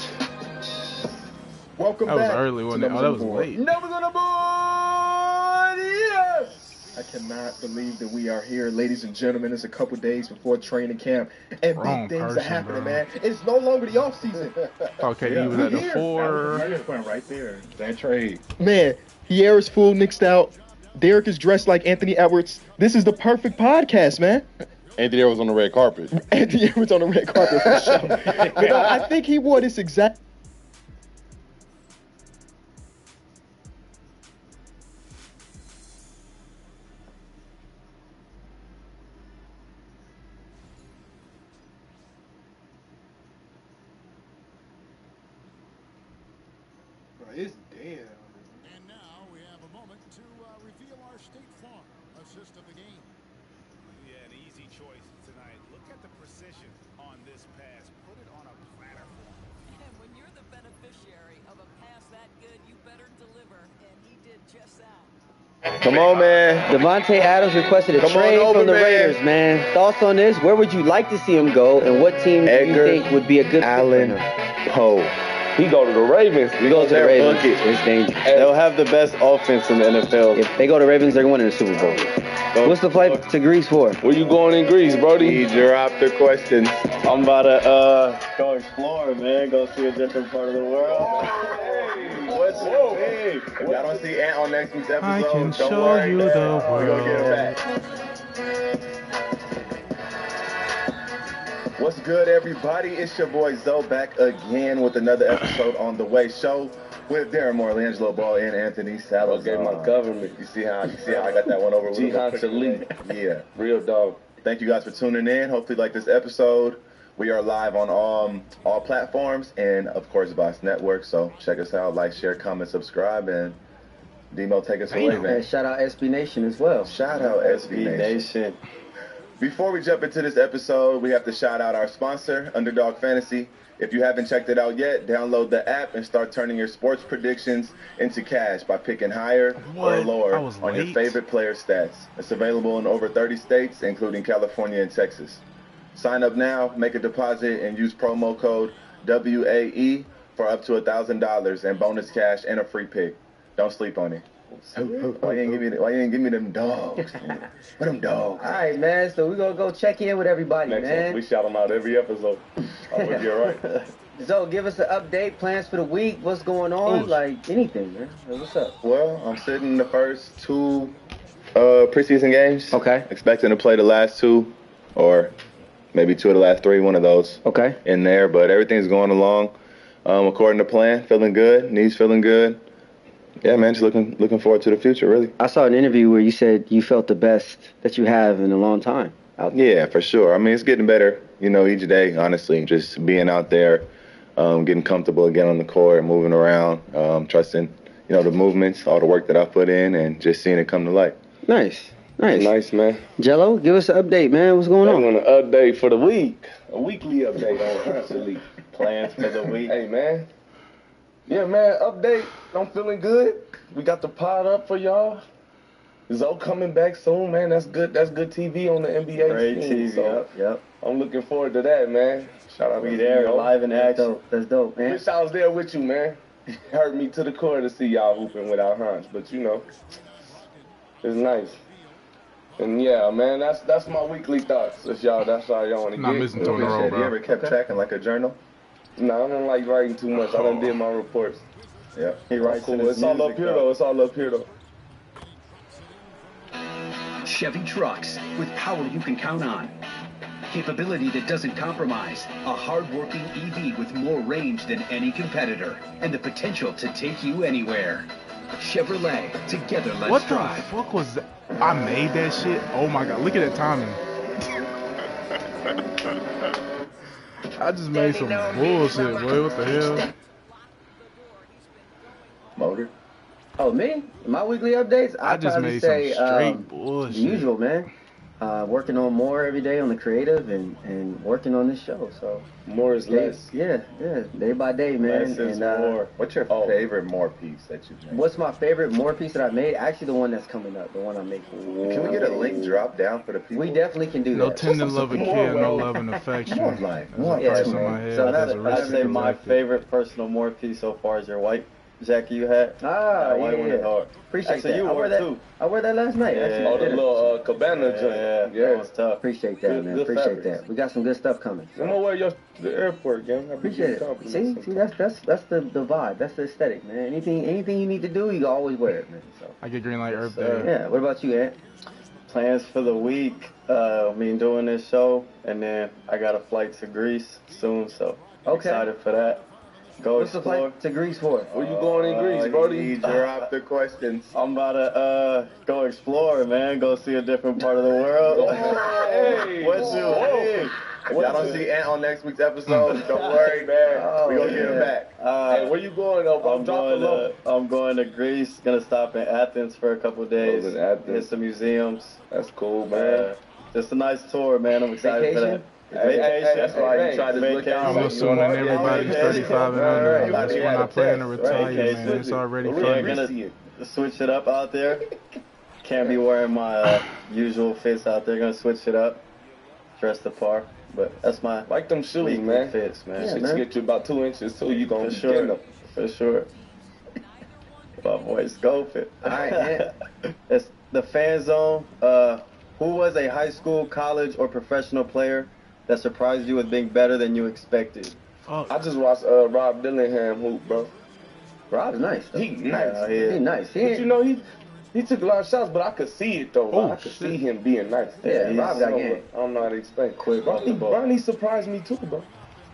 Welcome back. That was early, wasn't it? Oh, that was late. Numbers on the board! Yes! I cannot believe that we are here, ladies and gentlemen. It's a couple days before training camp, and big things are happening, man. It's no longer the offseason. Okay, he was at the 4. Right there. That trade. Man, Hierra's full nixed out. Derek is dressed like Anthony Edwards. This is the perfect podcast, man. Anthony Edwards on the red carpet. Anthony Edwards on the red carpet for sure. But no, I think he wore this exact. It's dead. And now we have a moment to reveal our State Farm assist of the game. Yeah, an easy choice tonight. Look at the precision on this pass. Put it on a platter for him. And when you're the beneficiary of a pass that good, you better deliver. And he did just that. Come on, man. Devontae Adams requested a trade from the Raiders, man. Thoughts on this? Where would you like to see him go, and what team do you think would be a good fit for him? Poe. He go to the Ravens. He goes to the Ravens. It's dangerous. They'll have the best offense in the NFL. If they go to Ravens, they're winning the Super Bowl. What's the flight to Greece for? Where you going in Greece, Brody? He dropped the questions. I'm about to go explore, man. Go see a different part of the world. What's up? Hey, if y'all don't see Ant on next week's episode, I can don't show worry. you the We're world. gonna get it back. What's good, everybody? It's your boy Zoe back again with another episode on The Way Show with Darren Moore, Angelo Ball, and Anthony Salazar. Okay, my government. You see how I got that one over with Jihan Shalif. Yeah. Real dog. Thank you guys for tuning in. Hopefully you like this episode. We are live on all platforms and, of course, Vox Network. So check us out. Like, share, comment, subscribe, and Demo, take us away, man. And shout out SB Nation as well. Shout out SB Nation. Before we jump into this episode, we have to shout out our sponsor, Underdog Fantasy. If you haven't checked it out yet, download the app and start turning your sports predictions into cash by picking higher or lower on your favorite player stats. It's available in over 30 states, including California and Texas. Sign up now, make a deposit, and use promo code WAE for up to $1,000 and bonus cash and a free pick. Don't sleep on it. vocals. Why you ain't give me them dogs? Where them dogs? All right, man. So we're going to go check in with everybody, man. We shout them out every episode. I would be all right. So give us an update, plans for the week, what's going on, like anything, man. What's up? Well, I'm sitting the first 2 preseason games. Okay. Expecting to play the last 2 or maybe 2 of the last 3, one of those. Okay. In there, but everything's going along according to plan. Feeling good. Knees feeling good. Yeah, man, just looking forward to the future, really. I saw an interview where you said you felt the best that you have in a long time out there. Yeah, for sure. I mean, it's getting better, each day, honestly. Just being out there, getting comfortable again on the court, moving around, trusting, the movements, all the work that I put in, and just seeing it come to light. Nice, man. Jello, give us an update, man. What's going on? An update for the week, a weekly update on Hunter plans for the week. Hey, man. Yeah, man, update. I'm feeling good. We got the pod up for y'all. Zoe coming back soon, man. That's good TV on the NBA. Great TV, so yep. I'm looking forward to that, man. Shout out to there, live in action. That's dope, man. Wish I was there with you, man. It hurt me to the core to see y'all hooping without Hans, but it's nice. And yeah, man, that's my weekly thoughts. That's all y'all want to get. Not missing Tony Rowe, bro. You ever kept track in like a journal? No, I don't like writing too much. I done did my reports. Yeah. He writes cool. It's all up here though. Chevy trucks with power you can count on. Capability that doesn't compromise. A hard-working EV with more range than any competitor. And the potential to take you anywhere. Chevrolet. Together, let's drive. What the fuck was that? I made that shit? Oh my god, look at that timing. I just made some bullshit, boy. What the hell? Motor. Oh, me? My weekly updates? I just made some straight bullshit. The usual, man. Working on more every day on the creative and working on this show. So more is less. Yeah. Day by day, man. Less is more. What's your favorite more piece that you've made? What's my favorite more piece that I made? Actually, the one that's coming up, the one I'm making. Can we get a link drop down for the people? We definitely can do that. No tender love and care, no love and affection. More life. I'd say my favorite personal more piece so far is your white jacket you had. White one is hard. Appreciate that. You wore that too. I wore that last night. Oh, the little cabana joint. Yeah, that was tough. Appreciate that, man. Appreciate that. We got some good stuff coming. I'm gonna wear yours to the airport, gang. Appreciate it. See, that's the vibe. That's the aesthetic, man. Anything you need to do, you can always wear it, man. So I get green light Earth Day. Yeah. What about you, Ant? Plans for the week. Doing this show, and then I got a flight to Greece soon, so excited for that. What's the flight to Greece for? Where you going in Greece, Brody? Drop the questions. I'm about to go explore, man. Go see a different part of the world. Hey, y'all don't see Ant on next week's episode. Don't worry, man. We're gonna get him back. Hey, where you going though? I'm going to Greece. Gonna stop in Athens for a couple of days. Hit some museums. That's cool, man. Just a nice tour, man. I'm excited for that. Vacation. That's why you try to look out. I'm assuming everybody's 35 and under. That's when I plan to retire, man. It's already fun. We're gonna switch it up out there. Can't be wearing my usual fits out there. Gonna switch it up. Dress the part. But that's my like them shoes, man. Fits, man. Should get you about 2 inches too. You gonna get them for sure. My voice go fit. All right, it's the fan zone. Who was a high school, college, or professional player that surprised you with being better than you expected? I just watched Rob Dillingham hoop, bro. Rob's nice. He nice. He's nice. But he took a lot of shots, but I could see it though. I could see him being nice. Yeah, Rob got game. I don't know how to explain. Ronnie surprised me too, bro.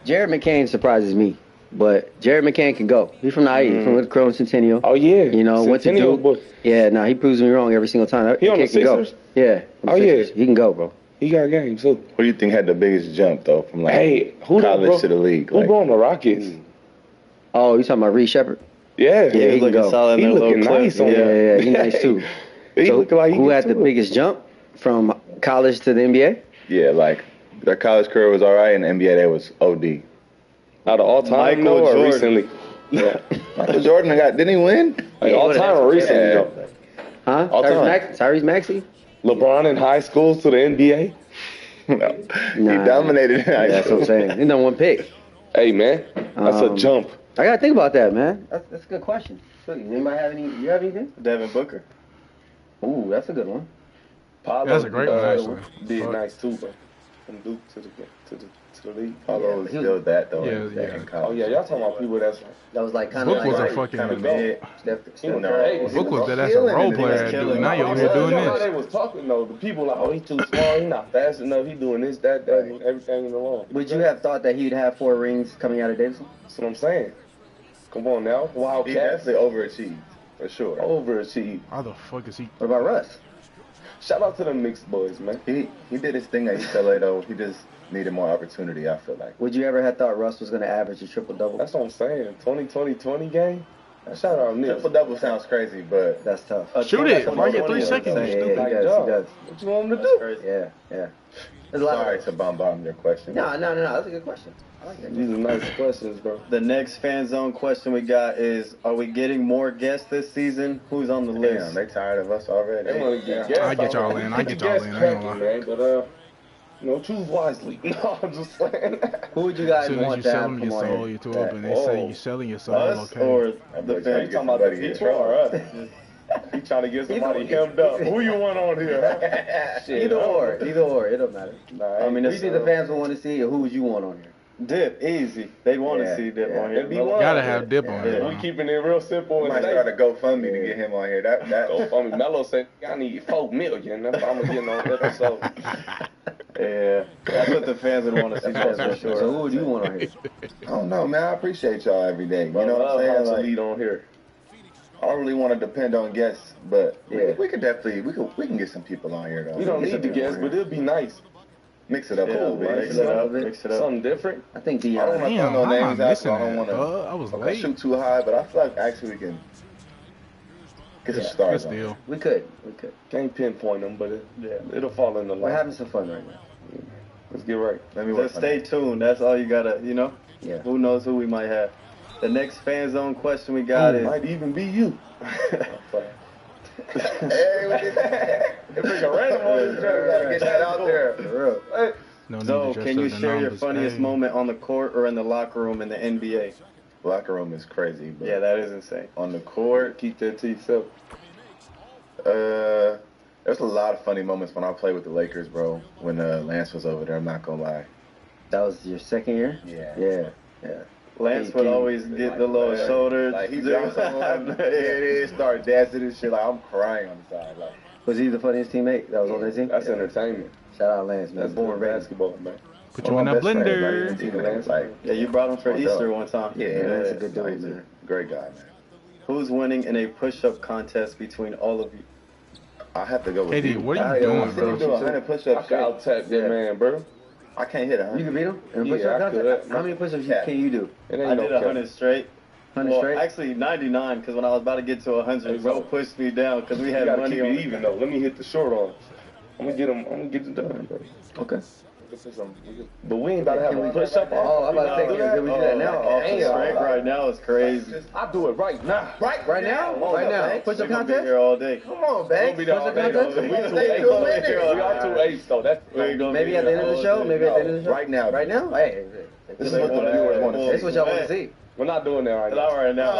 Jared McCain surprises me. But Jared McCain can go. He's from the IE, from the Crown Centennial. Oh, yeah. You know, went to Duke. Yeah, he proves me wrong every single time. He on the Sixers? Yeah. Sixers. He can go, bro. He got game, too. Who do you think had the biggest jump, though, from college to the league? Who going to the Rockets? Oh, you talking about Reed Shepard? Yeah. Yeah, he can go. He looking nice on Yeah, he's nice, too. He looking like who had the biggest jump from college to the NBA? Yeah, like, their college career was all right, and the NBA, they was OD. Out of all time, Michael Jordan. Recently? Yeah. Michael Jordan didn't he win? Like all time or recently? Yeah. Huh? All time. Tyrese Maxey? LeBron in high school to the NBA? No. He dominated in high school. That's what I'm saying. He done one pick. Hey, man. That's a jump. I got to think about that, man. That's a good question. Anybody have any? You have anything? Devin Booker. Ooh, that's a good one. Paulo, That's a great one, actually. Did Fuck. nice too, bro. From Duke to the league. Paulo was still that though. Oh yeah, y'all talking about people that's that was like kind of Book like was a fucking Book was dead as a role player, dude. Now you're over here doing They this. was talking though. The people like, oh, he's too small. He's not fast enough. He doing this, that, and everything in the law. Would you have thought that he'd have 4 rings coming out of Davidson? That's what I'm saying. Come on now, He Wildcats. definitely overachieved for sure. Overachieved. How the fuck is he? What about Russ? Shout out to the mixed boys, man. He did his thing at UCLA though. He just needed more opportunity, I feel like. Would you ever have thought Russ was going to average a triple-double? That's what I'm saying. 20 game. Shout out Nick. Triple-double sounds crazy, but that's tough. Shoot it. Why get 3 seconds? You Yeah, stupid. he does. What you want him to do? Yeah. There's a lot sorry of to bomb your question. No, that's a good question. I like that. These are nice questions, bro. The next fan zone question we got is: are we getting more guests this season? Who's on the list? Damn, they tired of us already. They want to get guests. I get y'all in. I get y'all in. I ain't gonna lie. Man, but choose wisely. No, I'm just saying. Who would you guys As soon as want you to have selling your come on soul, here? you too open. They say you selling your soul. Us Okay. or the You fans? talking about the people or us? He trying to get somebody hemmed up. Who you want on here? Shit, Either or, it don't matter. Nah, I mean, who do you think the fans would want to see, or who would you want on here? Dip, easy. They want to see Dip on here. Gotta have Dip on here. We keeping it real simple. We might start a GoFundMe to get him on here. That GoFundMe. Melo said, I need $4 million. That's why I'm gonna get on the episode. Yeah, that's what the fans would want to see. That's for sure. So who would you want on here? I don't know, man. I appreciate y'all every day. You know what I'm saying? Like, lead on here. I don't really want to depend on guests, but we could definitely we can get some people on here though. We don't need the guests, but it'll be nice. Mix it up a little bit. Mix it up. Something different. I think I don't want to throw no names out, so I don't want I was to late. shoot too high, but I feel like actually we can get some stars on. Deal. We could. Can't pinpoint them, but it'll fall in the line. We're having some fun right now. Let's get right. Just stay tuned. That's all you gotta, Yeah. Who knows who we might have. The next fan zone question we got is. Might even be you. If we can random on this track, we gotta get that out there. For real. No need So, to dress can you up the share your numbers. funniest Hey. moment on the court or in the locker room in the NBA? Locker room is crazy, but Yeah, that is insane. on the court, Keep that to yourself. there's a lot of funny moments when I played with the Lakers, bro. When Lance was over there, I'm not gonna lie. That was your second year? Yeah. Yeah. Lance would always get the little shoulders. Like he dropped someone, start dancing and shit. Like I'm crying on the side. Like Was he the funniest teammate that was on that team? That's entertainment. Shout out Lance, man. That's Born ready. basketball, man. Put you in that blender. Yeah, you brought him for Easter one time. Yeah, that's a good dude, he's man. a great guy, man. Who's winning in a push-up contest between all of you? I have to go with KD, you. what are you doing, bro? Do 100 I push-ups. can out-tap that man, bro. I can't hit 100. You can beat him? In a Yeah, push-up I contest? could. How many push-ups can you do? It ain't I no did cap. 100 straight. 100 Well, straight? actually 99, because when I was about to get to 100, bro pushed me down because we You had gotta money keep on it even though. Let me hit the short on. I'm gonna get it done, bro. Okay. But we ain't about to have a push up. Oh, I'm about to say, can we do that now? Off the straight right now is crazy. I do it right now. Right now? Right now. Push-up We're gonna be contest? here all day. Come on, Banks. We'll be there all Push-up day, contest? though. We are 2-8 though. That's Maybe at the end of the show? Maybe at the end of the show? Right now. Right now? Hey. This is what the viewers want to This is see. what y'all want to see. We're not doing that right Not now. right now.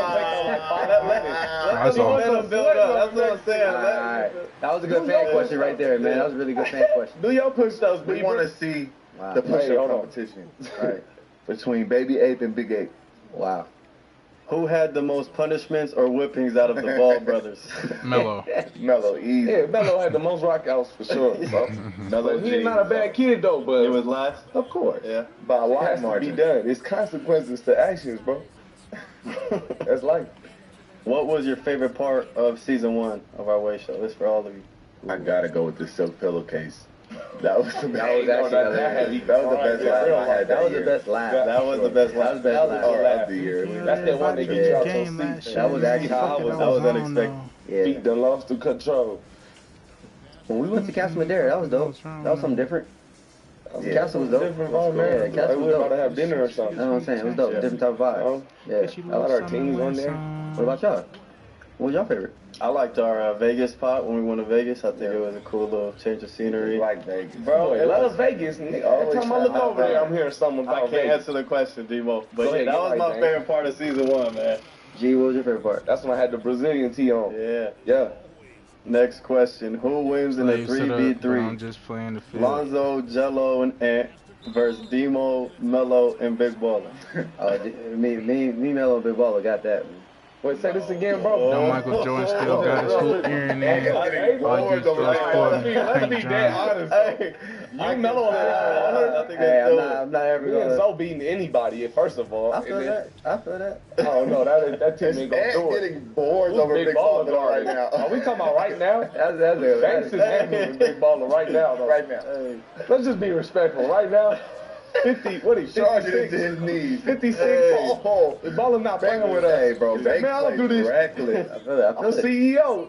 That's all. Let them build up. That's what I'm saying. Alright. That was a good fan question right there, man. That was a really good fan question. Do your push-ups, We want to see Wow. the push-up hold on. competition Right. between Baby Ape and Big Ape. Wow. Who had the most punishments or whippings out of the Ball brothers? Mellow. Mellow, easy. Yeah, Melo had the most rockouts for sure. Bro. Mellow He's not a bad kid though, but It was last. of course. Yeah. by a It wide has to be margin. done. It's consequences to actions, bro. That's life. What was your favorite part of season 1 of our Way Show? This for all of you. I gotta go with the silk pillowcase. That was the best. That was actually that was the best laugh I had. That was the best laugh. That was the best laugh. That was the best laugh. of the year. That's that one that get you out your seat. That was actually That was unexpected. Yeah. Feet done lost to control. When we went to Castle Madera, that was dope. That was something different. Castle was dope. Different vibe, man. Yeah, Castle Like, we was about to dope. have dinner or something. That's what I'm saying. It was dope. Different type of vibe. Oh, Yeah. a lot of our teams on there. What about y'all? What was your favorite? I liked our Vegas pot when we went to Vegas. I think it was a cool little change of scenery. Like Vegas. Bro, it was Vegas. Nigga. Every time I look over there, I'm hearing something I about can't Vegas. answer the question, Demo. But Go yeah, ahead, that get was right, my man. favorite part of season 1, man. G, what was your favorite part? That's when I had the Brazilian tee on. Yeah. Yeah. Next question. Who wins in the Slaves to the- I'm 3v3? just playing the field. Lonzo, Jello, and Ant versus Demo, Melo, and Big Baller. Me, Melo, and Big Baller got that. Man. Wait, say this again, bro. Now Michael Jordan still got his hoop earring in. All you just Let's be dead honest. Hey, you Melo I think I'm not ever gonna. gonna. So beating anybody, first of all. I feel that. Oh no, that team ain't gonna do it. Getting bored Who's over Big Baller right now. Are we talking about right now? That's Banks is handling Big Baller right now, though. Right now. Let's just be respectful. Right now, 50, what is he, Charging 56? into his knees. 56. Hey. Oh, the Baller's not playing with us. Hey, bro, He said, man, I don't do this. reckless. I feel that. I'm CEO.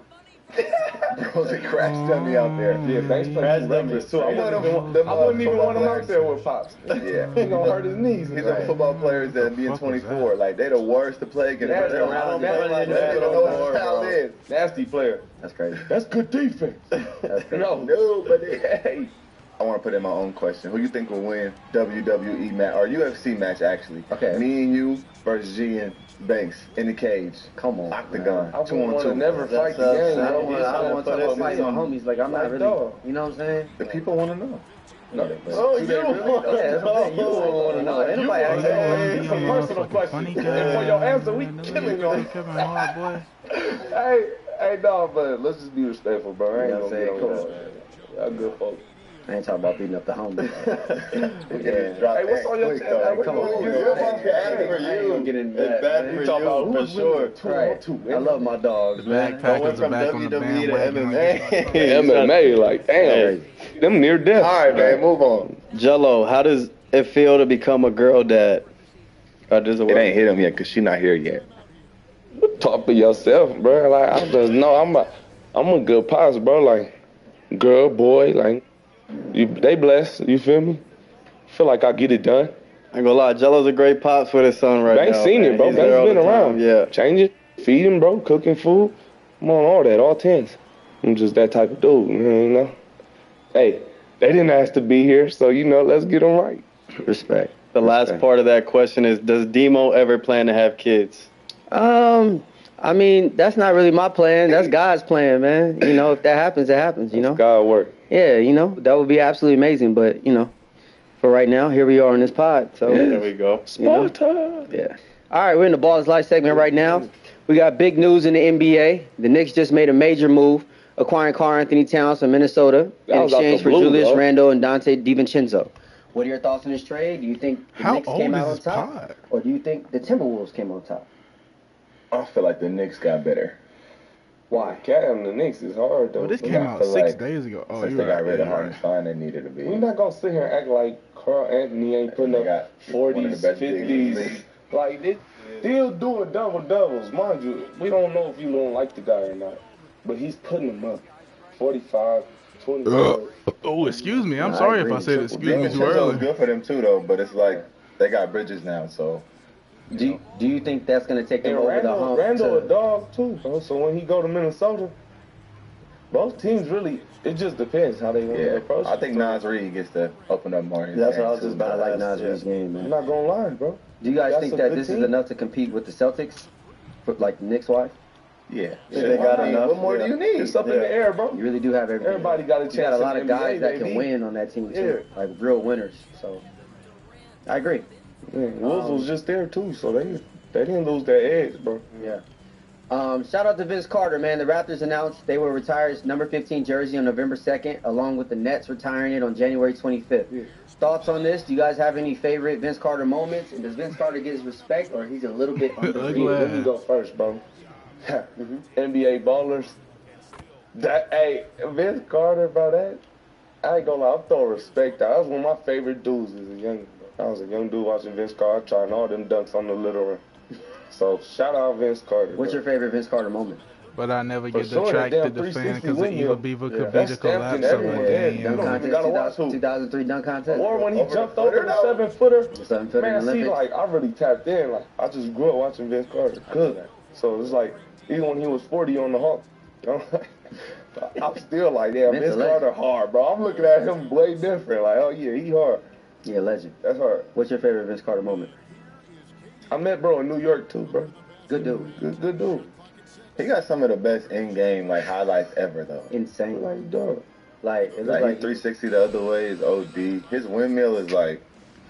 Bro's a crash dummy out there. Yeah, Banks plays numbers too. I wouldn't even want him out there with Pops. Yeah. He's gonna hurt his knees. He's a football players that be in 24. Like, they the worst to play against. Yeah, They don't know what the hell is. Nasty player. That's crazy. That's good defense. No, but hey. I want to put in my own question. Who you think will win WWE match or UFC match actually? Okay. Me and you versus G and Banks in the cage. Come on. Octagon. I 2-on-2. never fight the game. I don't want to talk about fighting my homies. Like, I'm not really. You know what I'm saying? The people want to know. Oh, you don't want to Yeah, that's what I'm saying. You don't want to know. Ain't nobody asking. It's a personal question. And for your answer, we killing you. Hey, no, but let's just be respectful, bro. I ain't gonna get on that. Y'all good folks. I ain't talking about beating up the homies. Hey, what's on your chest? Come on. I ain't gonna get in that. Bad for you, for sure. Right. I love my dogs, man. Backpackers from are back on the WWE to bandwagon. MMA, like, damn. Them near death. All right, man, move on. Jello, how does it feel to become a girl dad? It ain't hit him yet because she not here yet. Talk for yourself, bro. Like, I just know I'm a good pops, bro. Like, girl, boy, like, they blessed. You feel me? Feel like I get it done. I ain't gonna lie, Jello's a great pops for his son right Banks now. seen it, bro. He's Banks there all been the time. around. Yeah. Change it, feed him, bro. Cooking food. I'm on all that, all 10s. I'm just that type of dude, you know? Hey, they didn't ask to be here, so, you know, let's get them right. Respect. The last part of that question is, does Demo ever plan to have kids? I mean, that's not really my plan. That's God's plan, man. You know, if that happens, it happens, you know? God work. Yeah, you know, that would be absolutely amazing. But, you know, for right now, here we are in this pod. So There we go. Sparta. Yeah. All right, we're in the Ball is Life segment right now. We got big news in the NBA. The Knicks just made a major move, acquiring Karl Anthony Towns from Minnesota in exchange for Julius Randle and Dante DiVincenzo. What are your thoughts on this trade? Do you think the Knicks came out on top? Or do you think the Timberwolves came on top? I feel like the Knicks got better. Why? Cam, the Knicks is hard, though. Well, this came out 6 days ago. Oh, Since you they got rid of right. Hartenstein, they needed to be. We're not going to sit here and act like Karl Anthony ain't putting up 40s, 50s. Like, they still doing double-doubles. Mind you, we don't know if you don't like the guy or not. But he's putting them up. 45, 25. Oh, excuse me. I'm sorry if I said excuse me too early. It's good for them, too, though. But it's like they got Bridges now, so... Do you think that's going to take them over the hump? Randall a dog, too, bro. So when he go to Minnesota, both teams really, it just depends how they want to approach it. I think Nas Reed gets to open up more. That's what I was just about to like Nas Reed's game, man. I'm not going to lie, bro. Do you guys think that this is enough to compete with the Celtics? Like Knicks-wise? Yeah. They got enough. What more do you need? It's up in the air, bro. You really do have everything. Everybody got a chance. You got a lot in of the guys NBA, that can baby. win on that team, too. Like real winners. So, I agree. Yeah, Wolves was just there, too, so they didn't lose their edge, bro. Yeah. Shout out to Vince Carter, man. The Raptors announced they will retire his number 15 jersey on November 2nd, along with the Nets retiring it on January 25th. Yeah. Thoughts on this? Do you guys have any favorite Vince Carter moments? And does Vince Carter get his respect, or he's a little bit underrated? Let me go first, bro. NBA ballers. Hey, Vince Carter, bro, that, I ain't gonna lie, I'm throwing respect out. That was one of my favorite dudes as a young, I was a young dude watching Vince Carter, trying all them dunks on the little rim. So, shout out Vince Carter. What's your favorite Vince Carter moment? But I never get detracted the fan because the Eva Beaver could be the collapse of a game. Dunk contest, 2003 dunk contest. Or when he jumped over the 7-footer. The 7-footer in the Man, see, Olympics. like, I really tapped in. Like, I just grew up watching Vince Carter cook. So, it's like, even when he was 40 on the Hawks, I'm still like, yeah, Vince Carter hard, bro. I'm looking at him way different. Like, oh, yeah, he hard. Yeah, legend. That's hard. What's your favorite Vince Carter moment? I met bro in New York, too, bro. Good dude. Good dude. He got some of the best in-game like highlights ever though. Insane. Like dog. Like it Like looks like 360 the other way is OD. His windmill is like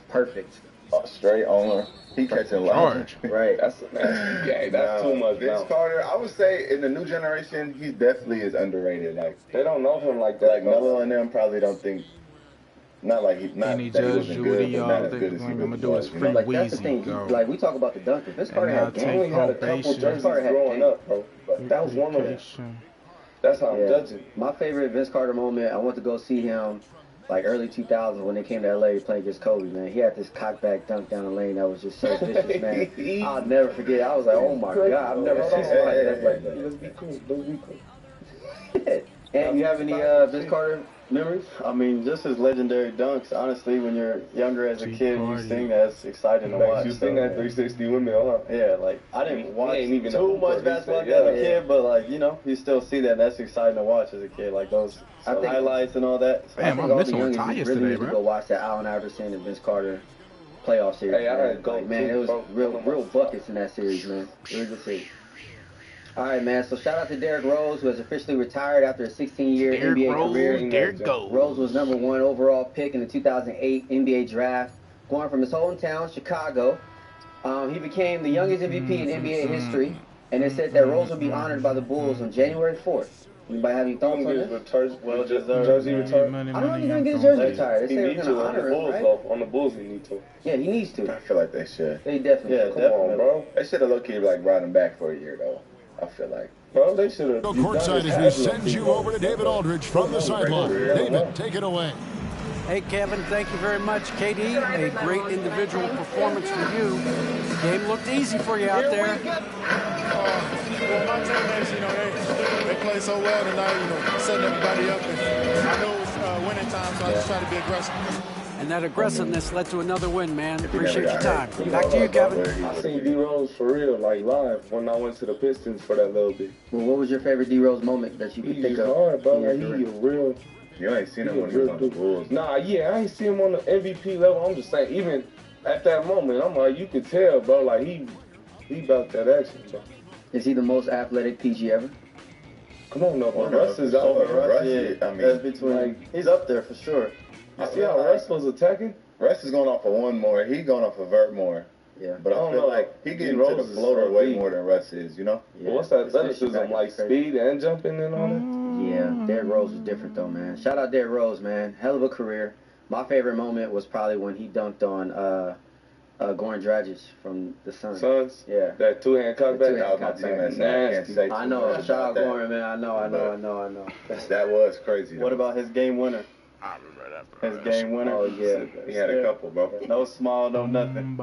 perfect. Straight on. He catching large. Right. That's too much. Vince now. Carter, I would say in the new generation, he definitely is underrated. Like They don't know him like that. like Melo and them probably don't think. Not like he, not Kenny that he Judge, wasn't good, Judy, but all not as they good as he I'm really gonna do was. is You free know? Like that's the Weezy thing. go. Like we talk about the Duncan. Vince Carter now had take game. Only had a couple probation. jerseys Carter had growing game. up, bro. But that was one of them. Education. That's how I'm judging. My favorite Vince Carter moment, I went to go see him like early 2000s when they came to LA playing against Kobe, man. He had this cockback dunk down the lane that was just so vicious, man. I'll never forget. I was like, oh my God, I've never seen somebody that's like that. Let's be cool. Let's be cool. And you have any Vince Carter memories? I mean, just his legendary dunks. Honestly, when you're younger as a kid, you think that's exciting to watch. You seen that 360 windmill, huh? Yeah, like I didn't watch even too much basketball as a kid, but like you still see that. That's exciting to watch as a kid. Like those highlights and all that. I think all the youngins really need to go watch that Allen Iverson and Vince Carter playoff series. Hey, I man. had to go Like, man, too, it was bro. real buckets in that series, man. It was a series. All right, man. So shout out to Derrick Rose, who has officially retired after a 16-year NBA career. Derrick Rose. Rose was number 1 overall pick in the 2008 NBA draft, going from his hometown, Chicago. He became the youngest MVP in NBA history, and it said that Rose will be honored by the Bulls on January 4th. Anybody have any thoughts on this? Well, jersey retired. I don't know if he's gonna get his jersey retired. They He say needs they're to gonna on the honor him, Bulls, right? though. On the Bulls, he needs to. Yeah, he needs to. I feel like they should. They definitely. Yeah, should. definitely, bro. They should have low-key like brought him back for a year though. I feel like. Bro, they should have. Go courtside as we send you over to David Aldridge from the sideline. David, take it away. Hey, Kevin, thank you very much. KD, a great individual performance for you. Game looked easy for you out there. Well, my teammates, they played so well tonight, setting everybody up. And I know it was winning time, so I just try to be aggressive. And that aggressiveness led to another win, man. Appreciate your time. Back to you, Kevin. I seen D Rose for real, like live, when I went to the Pistons for that little bit. Well, what was your favorite D Rose moment that you could think He's of? hard, bro. in Like, your he career? a real. You ain't seen him when he was on the Bulls. Nah, yeah, I ain't seen him on the MVP level. I'm just saying, even at that moment, I'm like, you could tell, bro. Like he about that action, bro. Is he the most athletic PG ever? Come on, no, Well, Russ is out there. Russ, Yeah, I mean, that's between. He's up there for sure. You see how Russ was attacking? Russ is going off of one more. He going off of vert more. Yeah. But I I don't feel know. like he getting D. to the Rose is floater so way deep. more than Russ is, you know? But what's that His finishing athleticism, back like is crazy. speed and jumping and all that? Yeah, Derrick Rose is different though, man. Shout out Derrick Rose, man. Hell of a career. My favorite moment was probably when he dunked on Goran Dragic from the Suns. Suns? Yeah. That two-hand cutback? That was my team. Nasty. I know. Shout out Goran, man. I know. That was crazy. What about his game winner? I remember that, bro. His game winner. Oh yeah. He had a couple, bro. No small, no nothing.